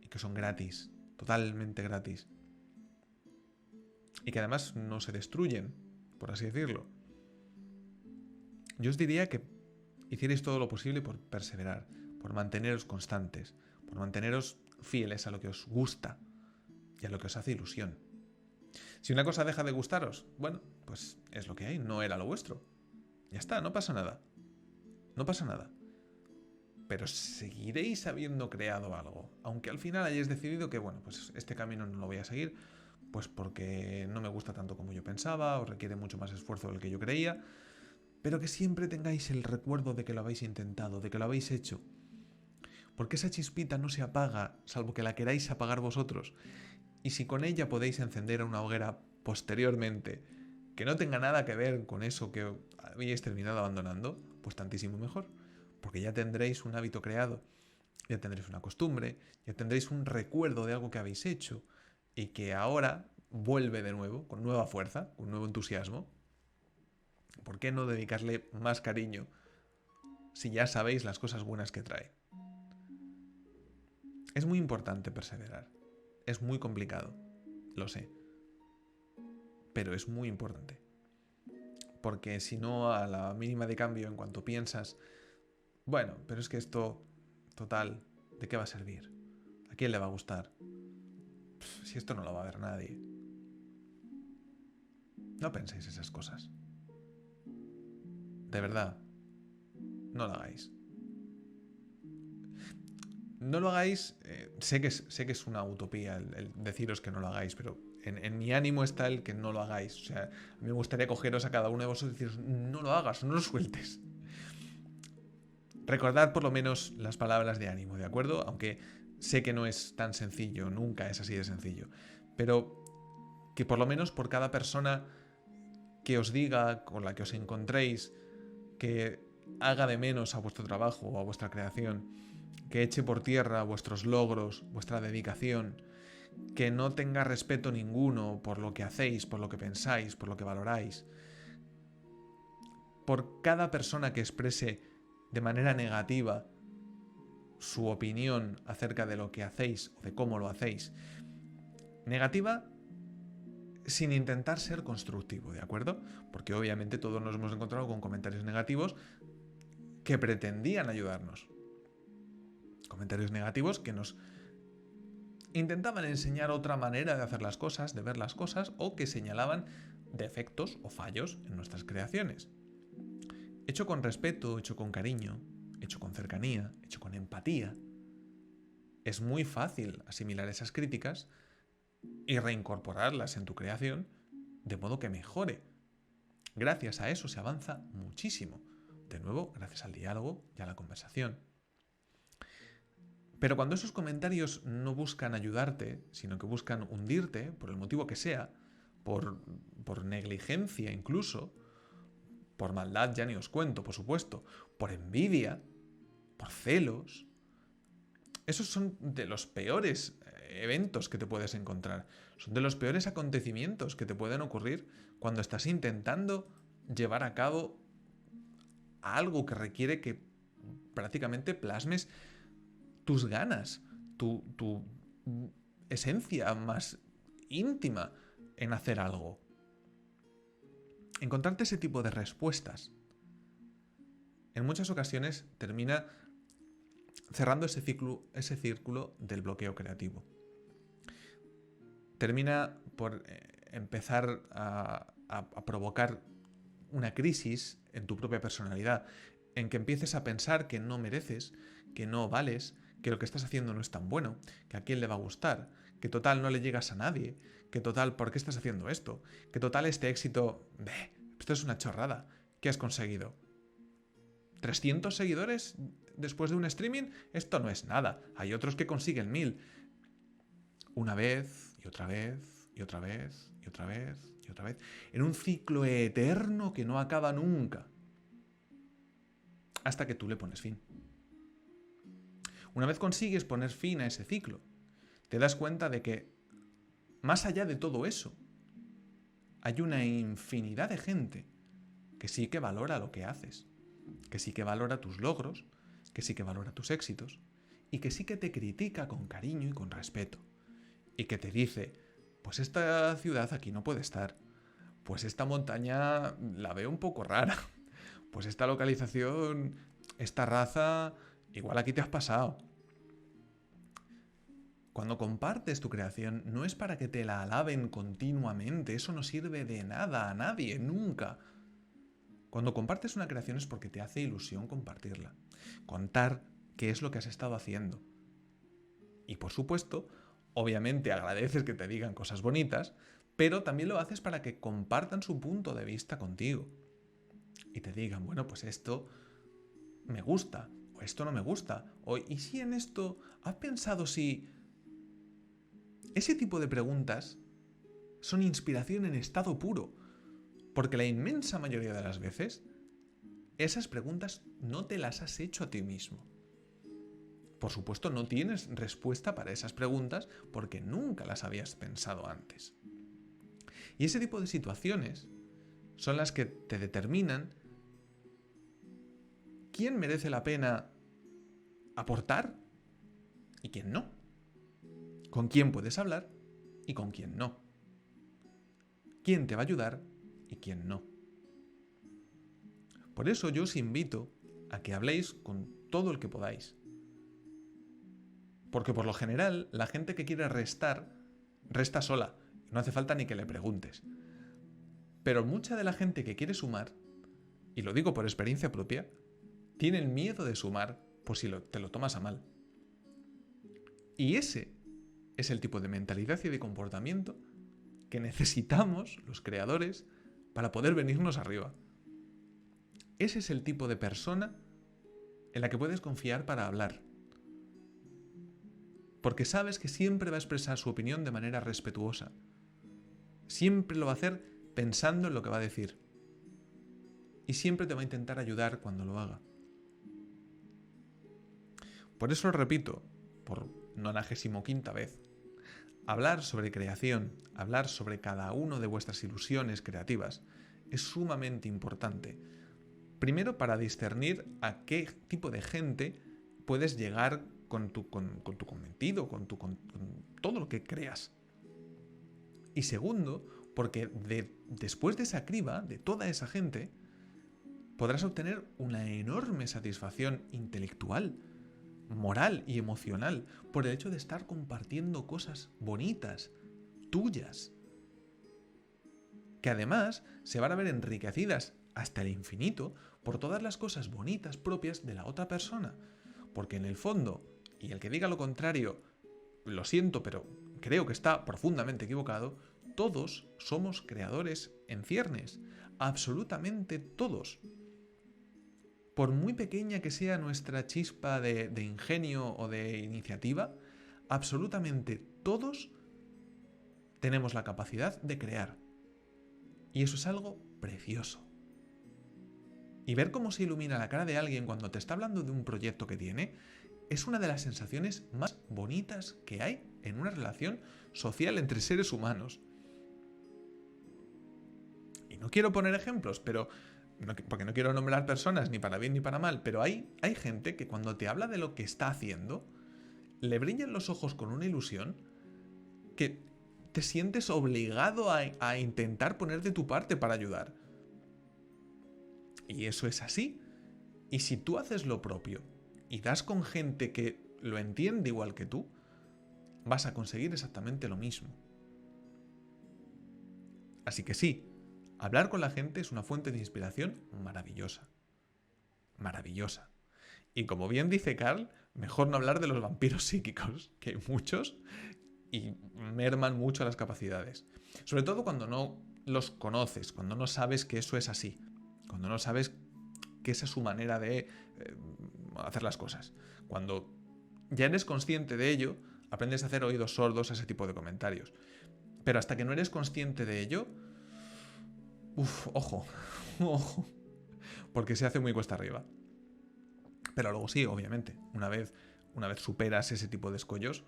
y que son gratis, totalmente gratis. Y que además no se destruyen, por así decirlo. Yo os diría que hicierais todo lo posible por perseverar, por manteneros constantes, por manteneros fieles a lo que os gusta y a lo que os hace ilusión. Si una cosa deja de gustaros, bueno, pues es lo que hay, no era lo vuestro. Ya está, no pasa nada. No pasa nada. Pero seguiréis habiendo creado algo, aunque al final hayáis decidido que, bueno, pues este camino no lo voy a seguir, pues porque no me gusta tanto como yo pensaba, o requiere mucho más esfuerzo del que yo creía, pero que siempre tengáis el recuerdo de que lo habéis intentado, de que lo habéis hecho. Porque esa chispita no se apaga, salvo que la queráis apagar vosotros. Y si con ella podéis encender una hoguera posteriormente, que no tenga nada que ver con eso que habéis terminado abandonando, pues tantísimo mejor. Porque ya tendréis un hábito creado, ya tendréis una costumbre, ya tendréis un recuerdo de algo que habéis hecho y que ahora vuelve de nuevo, con nueva fuerza, con nuevo entusiasmo. ¿Por qué no dedicarle más cariño si ya sabéis las cosas buenas que trae? Es muy importante perseverar. Es muy complicado, lo sé. Pero es muy importante. Porque si no, a la mínima de cambio, en cuanto piensas, bueno, pero es que esto, total, ¿de qué va a servir? ¿A quién le va a gustar? Si esto no lo va a ver nadie. No penséis esas cosas. De verdad, no lo hagáis. No lo hagáis, sé que es una utopía el deciros que no lo hagáis, pero En mi ánimo está el que no lo hagáis. O sea, a mí me gustaría cogeros a cada uno de vosotros y deciros, no lo hagas, no lo sueltes. Recordad por lo menos las palabras de ánimo, ¿de acuerdo? Aunque sé que no es tan sencillo, nunca es así de sencillo. Pero que por lo menos por cada persona que os diga, con la que os encontréis, que haga de menos a vuestro trabajo o a vuestra creación, que eche por tierra vuestros logros, vuestra dedicación, que no tenga respeto ninguno por lo que hacéis, por lo que pensáis, por lo que valoráis. Por cada persona que exprese de manera negativa su opinión acerca de lo que hacéis o de cómo lo hacéis, negativa sin intentar ser constructivo, ¿de acuerdo? Porque obviamente todos nos hemos encontrado con comentarios negativos que pretendían ayudarnos. Comentarios negativos que nos intentaban enseñar otra manera de hacer las cosas, de ver las cosas, o que señalaban defectos o fallos en nuestras creaciones. Hecho con respeto, hecho con cariño, hecho con cercanía, hecho con empatía, es muy fácil asimilar esas críticas y reincorporarlas en tu creación de modo que mejore. Gracias a eso se avanza muchísimo. De nuevo, gracias al diálogo y a la conversación. Pero cuando esos comentarios no buscan ayudarte, sino que buscan hundirte, por el motivo que sea, por negligencia incluso, por maldad ya ni os cuento, por supuesto, por envidia, por celos, esos son de los peores eventos que te puedes encontrar. Son de los peores acontecimientos que te pueden ocurrir cuando estás intentando llevar a cabo algo que requiere que prácticamente plasmes tus ganas, tu esencia más íntima en hacer algo. Encontrarte ese tipo de respuestas en muchas ocasiones termina cerrando ese círculo del bloqueo creativo. Termina por empezar a provocar una crisis en tu propia personalidad, en que empieces a pensar que no mereces, que no vales, que lo que estás haciendo no es tan bueno, que a quién le va a gustar, que total no le llegas a nadie, que total, ¿por qué estás haciendo esto? Que total este éxito, esto es una chorrada. ¿Qué has conseguido? ¿300 seguidores después de un streaming? Esto no es nada. Hay otros que consiguen 1000. Una vez, y otra vez, y otra vez, y otra vez, y otra vez. En un ciclo eterno que no acaba nunca. Hasta que tú le pones fin. Una vez consigues poner fin a ese ciclo, te das cuenta de que, más allá de todo eso, hay una infinidad de gente que sí que valora lo que haces, que sí que valora tus logros, que sí que valora tus éxitos, y que sí que te critica con cariño y con respeto, y que te dice, pues esta ciudad aquí no puede estar, pues esta montaña la veo un poco rara, pues esta localización, esta raza, igual aquí te has pasado. Cuando compartes tu creación no es para que te la alaben continuamente, eso no sirve de nada a nadie, nunca. Cuando compartes una creación es porque te hace ilusión compartirla, contar qué es lo que has estado haciendo. Y por supuesto, obviamente agradeces que te digan cosas bonitas, pero también lo haces para que compartan su punto de vista contigo. Y te digan, bueno, pues esto me gusta, o esto no me gusta, o ¿y si en esto has pensado si...? Ese tipo de preguntas son inspiración en estado puro, porque la inmensa mayoría de las veces esas preguntas no te las has hecho a ti mismo. Por supuesto, no tienes respuesta para esas preguntas porque nunca las habías pensado antes. Y ese tipo de situaciones son las que te determinan quién merece la pena aportar y quién no. Con quién puedes hablar y con quién no. Quién te va a ayudar y quién no. Por eso yo os invito a que habléis con todo el que podáis. Porque por lo general, la gente que quiere restar, resta sola. No hace falta ni que le preguntes. Pero mucha de la gente que quiere sumar, y lo digo por experiencia propia, tiene el miedo de sumar por si te lo tomas a mal. Y ese es el tipo de mentalidad y de comportamiento que necesitamos, los creadores, para poder venirnos arriba. Ese es el tipo de persona en la que puedes confiar para hablar. Porque sabes que siempre va a expresar su opinión de manera respetuosa. Siempre lo va a hacer pensando en lo que va a decir. Y siempre te va a intentar ayudar cuando lo haga. Por eso lo repito, por 95ª vez. Hablar sobre creación, hablar sobre cada una de vuestras ilusiones creativas es sumamente importante. Primero, para discernir a qué tipo de gente puedes llegar con tu cometido, con todo lo que creas. Y segundo, porque después de esa criba, de toda esa gente, podrás obtener una enorme satisfacción intelectual, moral y emocional por el hecho de estar compartiendo cosas bonitas, tuyas, que además se van a ver enriquecidas hasta el infinito por todas las cosas bonitas propias de la otra persona. Porque en el fondo, y el que diga lo contrario, lo siento, pero creo que está profundamente equivocado, todos somos creadores en ciernes, absolutamente todos. Por muy pequeña que sea nuestra chispa de ingenio o de iniciativa, absolutamente todos tenemos la capacidad de crear. Y eso es algo precioso. Y ver cómo se ilumina la cara de alguien cuando te está hablando de un proyecto que tiene es una de las sensaciones más bonitas que hay en una relación social entre seres humanos. Y no quiero poner ejemplos, porque no quiero nombrar personas ni para bien ni para mal, pero hay gente que cuando te habla de lo que está haciendo, le brillan los ojos con una ilusión que te sientes obligado a intentar poner de tu parte para ayudar. Y eso es así. Y si tú haces lo propio y das con gente que lo entiende igual que tú, vas a conseguir exactamente lo mismo. Así que sí, hablar con la gente es una fuente de inspiración maravillosa. Maravillosa. Y como bien dice Carl, mejor no hablar de los vampiros psíquicos, que hay muchos y merman mucho las capacidades. Sobre todo cuando no los conoces, cuando no sabes que eso es así, cuando no sabes que esa es su manera de hacer las cosas. Cuando ya eres consciente de ello, aprendes a hacer oídos sordos a ese tipo de comentarios. Pero hasta que no eres consciente de ello, ojo, ojo, porque se hace muy cuesta arriba. Pero luego sí, obviamente, una vez superas ese tipo de escollos,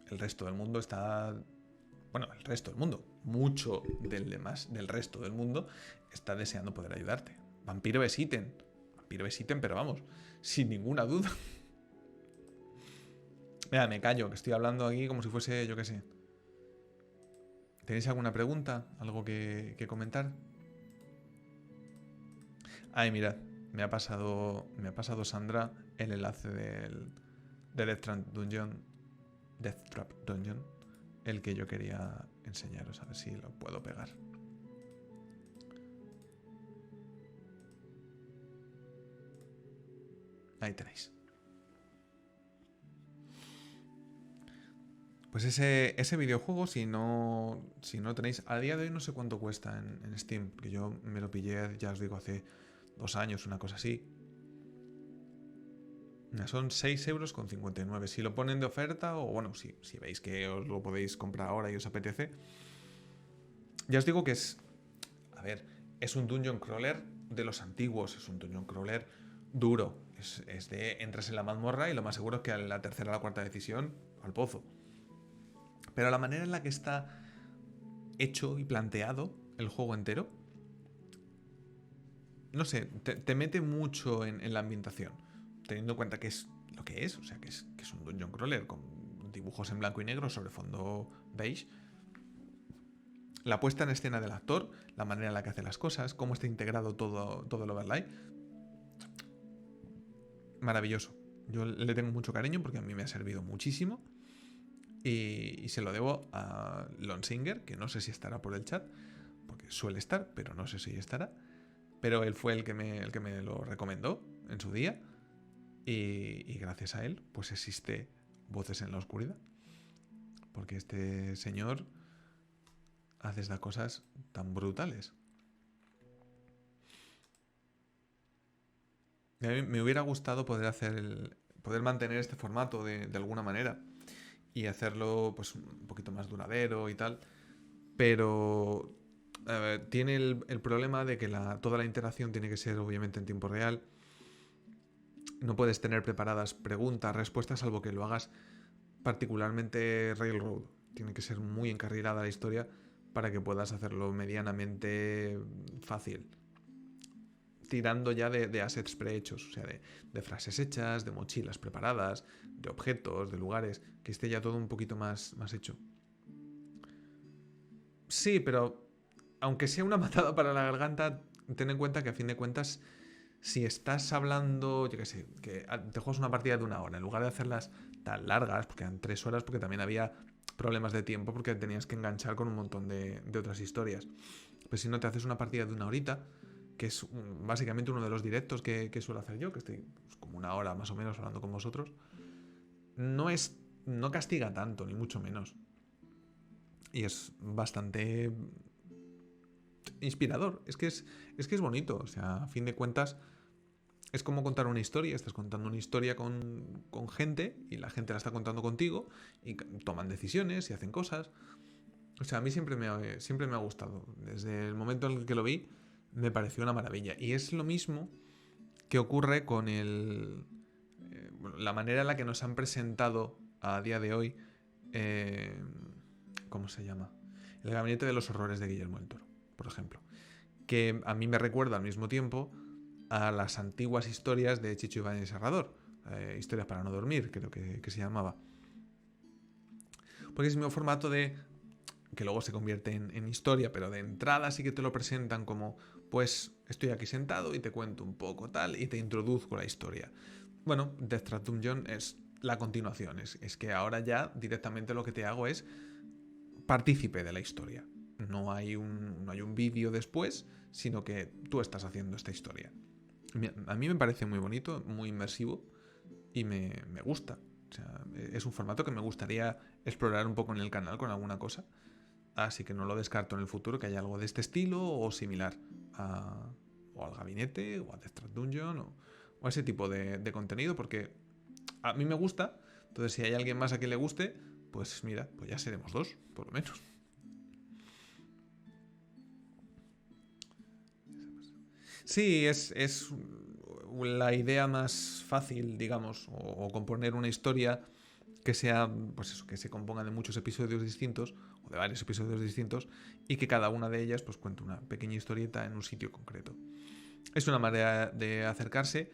el resto del mundo está... Bueno, el resto del mundo, mucho del resto del mundo está deseando poder ayudarte. Vampiro besiten, pero vamos, sin ninguna duda. Mira, me callo, que estoy hablando aquí como si fuese, yo qué sé. ¿Tenéis alguna pregunta? ¿Algo que comentar? Ay, mirad, me ha pasado Sandra el enlace de Death Trap Dungeon, el que yo quería enseñaros, a ver si lo puedo pegar. Ahí tenéis. Pues ese videojuego, si no tenéis, a día de hoy no sé cuánto cuesta en Steam, porque yo me lo pillé, ya os digo, hace 2 años, una cosa así. Son 6,59 €. Si lo ponen de oferta, o bueno, si veis que os lo podéis comprar ahora y os apetece. Ya os digo que es... A ver, es un dungeon crawler de los antiguos, es un dungeon crawler duro. Es de entras en la mazmorra y lo más seguro es que a la tercera o la cuarta decisión, al pozo. Pero la manera en la que está hecho y planteado el juego entero, no sé, te mete mucho en la ambientación, teniendo en cuenta que es lo que es, o sea, que es un dungeon crawler con dibujos en blanco y negro sobre fondo beige. La puesta en escena del actor, la manera en la que hace las cosas, cómo está integrado todo el overlay, maravilloso. Yo le tengo mucho cariño porque a mí me ha servido muchísimo. Y se lo debo a Lonsinger, que no sé si estará por el chat, porque suele estar, pero no sé si estará. Pero él fue el que me lo recomendó en su día. Y gracias a él, pues existe Voces en la Oscuridad. Porque este señor haces de cosas tan brutales. Y a mí me hubiera gustado poder mantener este formato de alguna manera y hacerlo pues un poquito más duradero y tal, pero tiene el problema de que toda la interacción tiene que ser obviamente en tiempo real. No puedes tener preparadas preguntas, respuestas, salvo que lo hagas particularmente Railroad. Tiene que ser muy encarrilada la historia para que puedas hacerlo medianamente fácil. Tirando ya de assets prehechos, o sea, de frases hechas, de mochilas preparadas, de objetos, de lugares, que esté ya todo un poquito más hecho. Sí, pero aunque sea una matada para la garganta, ten en cuenta que a fin de cuentas, si estás hablando, yo qué sé, que te juegas una partida de 1 hora, en lugar de hacerlas tan largas, porque eran 3 horas, porque también había problemas de tiempo, porque tenías que enganchar con un montón de otras historias. Pues si no, te haces una partida de 1 horita, que es básicamente uno de los directos que suelo hacer yo, que estoy pues, como 1 hora más o menos hablando con vosotros, no castiga tanto, ni mucho menos. Y es bastante inspirador. Es que es bonito. O sea, a fin de cuentas, es como contar una historia. Estás contando una historia con gente y la gente la está contando contigo y toman decisiones y hacen cosas. O sea, a mí siempre me ha gustado. Desde el momento en el que lo vi, me pareció una maravilla. Y es lo mismo que ocurre con la manera en la que nos han presentado a día de hoy. ¿Cómo se llama? El Gabinete de los Horrores de Guillermo del Toro, por ejemplo. Que a mí me recuerda al mismo tiempo a las antiguas historias de Chicho Ibáñez Serrador. Historias para no dormir, creo que se llamaba. Porque es el mismo formato que luego se convierte en historia, pero de entrada sí que te lo presentan como, pues estoy aquí sentado y te cuento un poco tal y te introduzco la historia. Bueno, Death Trap Dungeon es la continuación, es que ahora ya directamente lo que te hago es partícipe de la historia. No hay un vídeo después, sino que tú estás haciendo esta historia. A mí me parece muy bonito, muy inmersivo y me gusta. O sea, es un formato que me gustaría explorar un poco en el canal con alguna cosa. Así que no lo descarto en el futuro que haya algo de este estilo o similar o al gabinete o a Death Trap Dungeon o a ese tipo de contenido, porque a mí me gusta. Entonces, si hay alguien más a quien le guste, pues mira, pues ya seremos dos, por lo menos. Sí, es la idea más fácil, digamos, o componer una historia que sea, pues eso, que se componga de muchos episodios distintos o de varios episodios distintos y que cada una de ellas pues cuente una pequeña historieta en un sitio concreto. Es una manera de acercarse.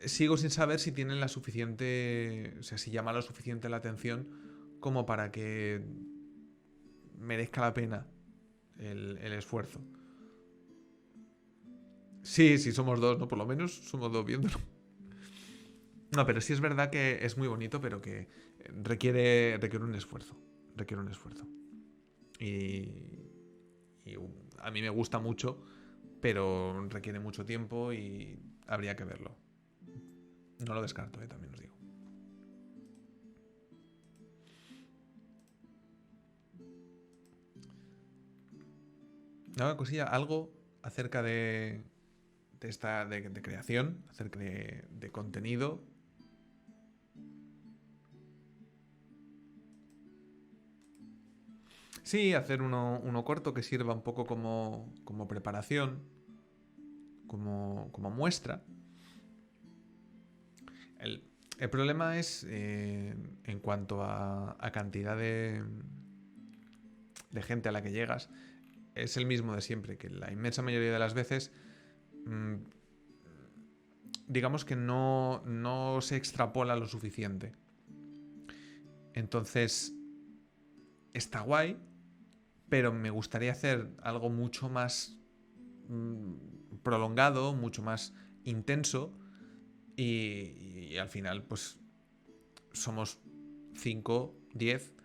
Sigo sin saber si tienen la suficiente, o sea, si llama lo suficiente la atención como para que merezca la pena el esfuerzo. Sí, sí, somos dos, ¿no? Por lo menos somos dos viéndolo. No, pero sí es verdad que es muy bonito, pero que requiere un esfuerzo. Requiere un esfuerzo. Y, y a mí me gusta mucho, pero requiere mucho tiempo y habría que verlo. No lo descarto, también os digo. Una cosilla, algo acerca de esta de creación, acerca de contenido. Sí, hacer uno corto que sirva un poco como preparación, como muestra. El problema es en cuanto a cantidad de gente a la que llegas, es el mismo de siempre, que la inmensa mayoría de las veces digamos que no se extrapola lo suficiente. Entonces, está guay, pero me gustaría hacer algo mucho más prolongado, mucho más intenso y al final pues somos 5, 10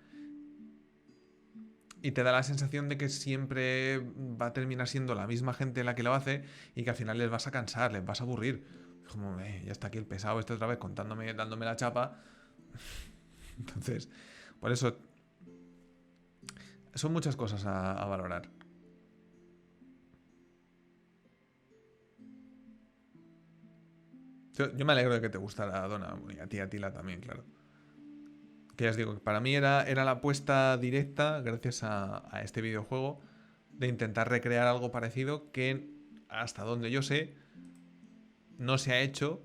y te da la sensación de que siempre va a terminar siendo la misma gente la que lo hace y que al final les vas a cansar, les vas a aburrir. Como, ya está aquí el pesado este otra vez dándome la chapa. Entonces, por eso son muchas cosas a valorar. Yo me alegro de que te gustara Dona, y a ti, Atila también, claro. Que ya os digo, que para mí era la apuesta directa, gracias a este videojuego, de intentar recrear algo parecido que, hasta donde yo sé, no se ha hecho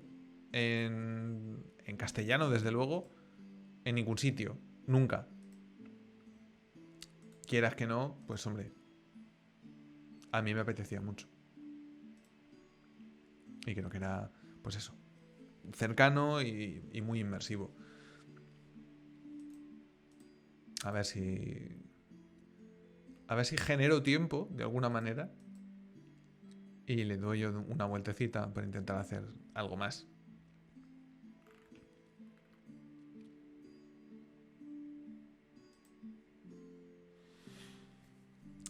en castellano, desde luego, en ningún sitio. Nunca. Quieras que no, pues hombre, a mí me apetecía mucho. Y creo que era, pues eso, cercano y muy inmersivo. A ver si... A ver si genero tiempo, de alguna manera, y le doy yo una vueltecita para intentar hacer algo más.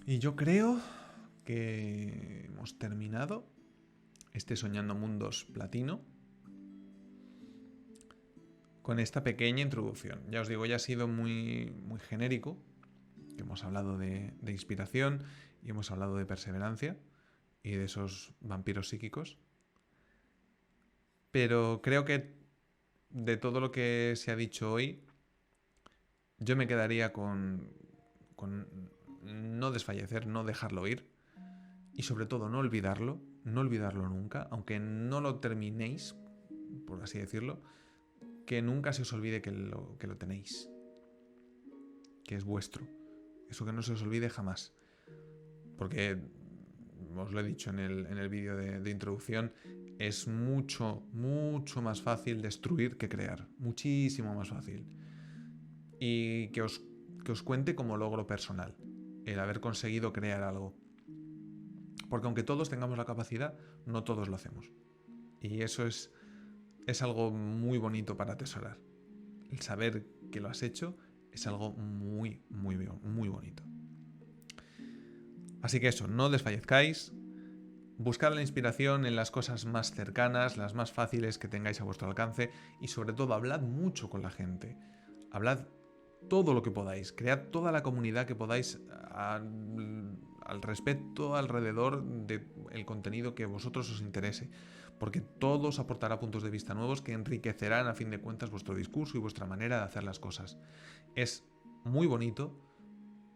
Y yo creo que hemos terminado este Soñando Mundos Platino con esta pequeña introducción. Ya os digo, ya ha sido muy, muy genérico, que hemos hablado de inspiración y hemos hablado de perseverancia y de esos vampiros psíquicos. Pero creo que de todo lo que se ha dicho hoy, yo me quedaría con no desfallecer, no dejarlo ir y sobre todo no olvidarlo nunca, aunque no lo terminéis, por así decirlo, que nunca se os olvide que lo tenéis, que es vuestro. Eso que no se os olvide jamás. Porque, os lo he dicho en el vídeo de introducción, es mucho, mucho más fácil destruir que crear. Muchísimo más fácil. Y que os cuente como logro personal el haber conseguido crear algo. Porque aunque todos tengamos la capacidad, no todos lo hacemos. Y eso es algo muy bonito para atesorar. El saber que lo has hecho es algo muy, muy, muy bonito. Así que eso, no desfallezcáis. Buscad la inspiración en las cosas más cercanas, las más fáciles que tengáis a vuestro alcance y sobre todo hablad mucho con la gente. Hablad todo lo que podáis, cread toda la comunidad que podáis al respecto, alrededor del contenido que a vosotros os interese, porque todo os aportará puntos de vista nuevos que enriquecerán a fin de cuentas vuestro discurso y vuestra manera de hacer las cosas. Es muy bonito,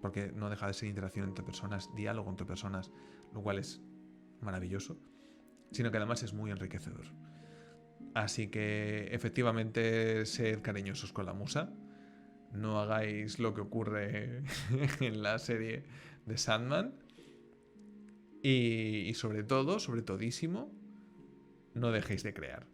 porque no deja de ser interacción entre personas, diálogo entre personas, lo cual es maravilloso, sino que además es muy enriquecedor. Así que efectivamente sed cariñosos con la musa. No hagáis lo que ocurre en la serie de Sandman. Y sobre todo, sobre todísimo, no dejéis de crear.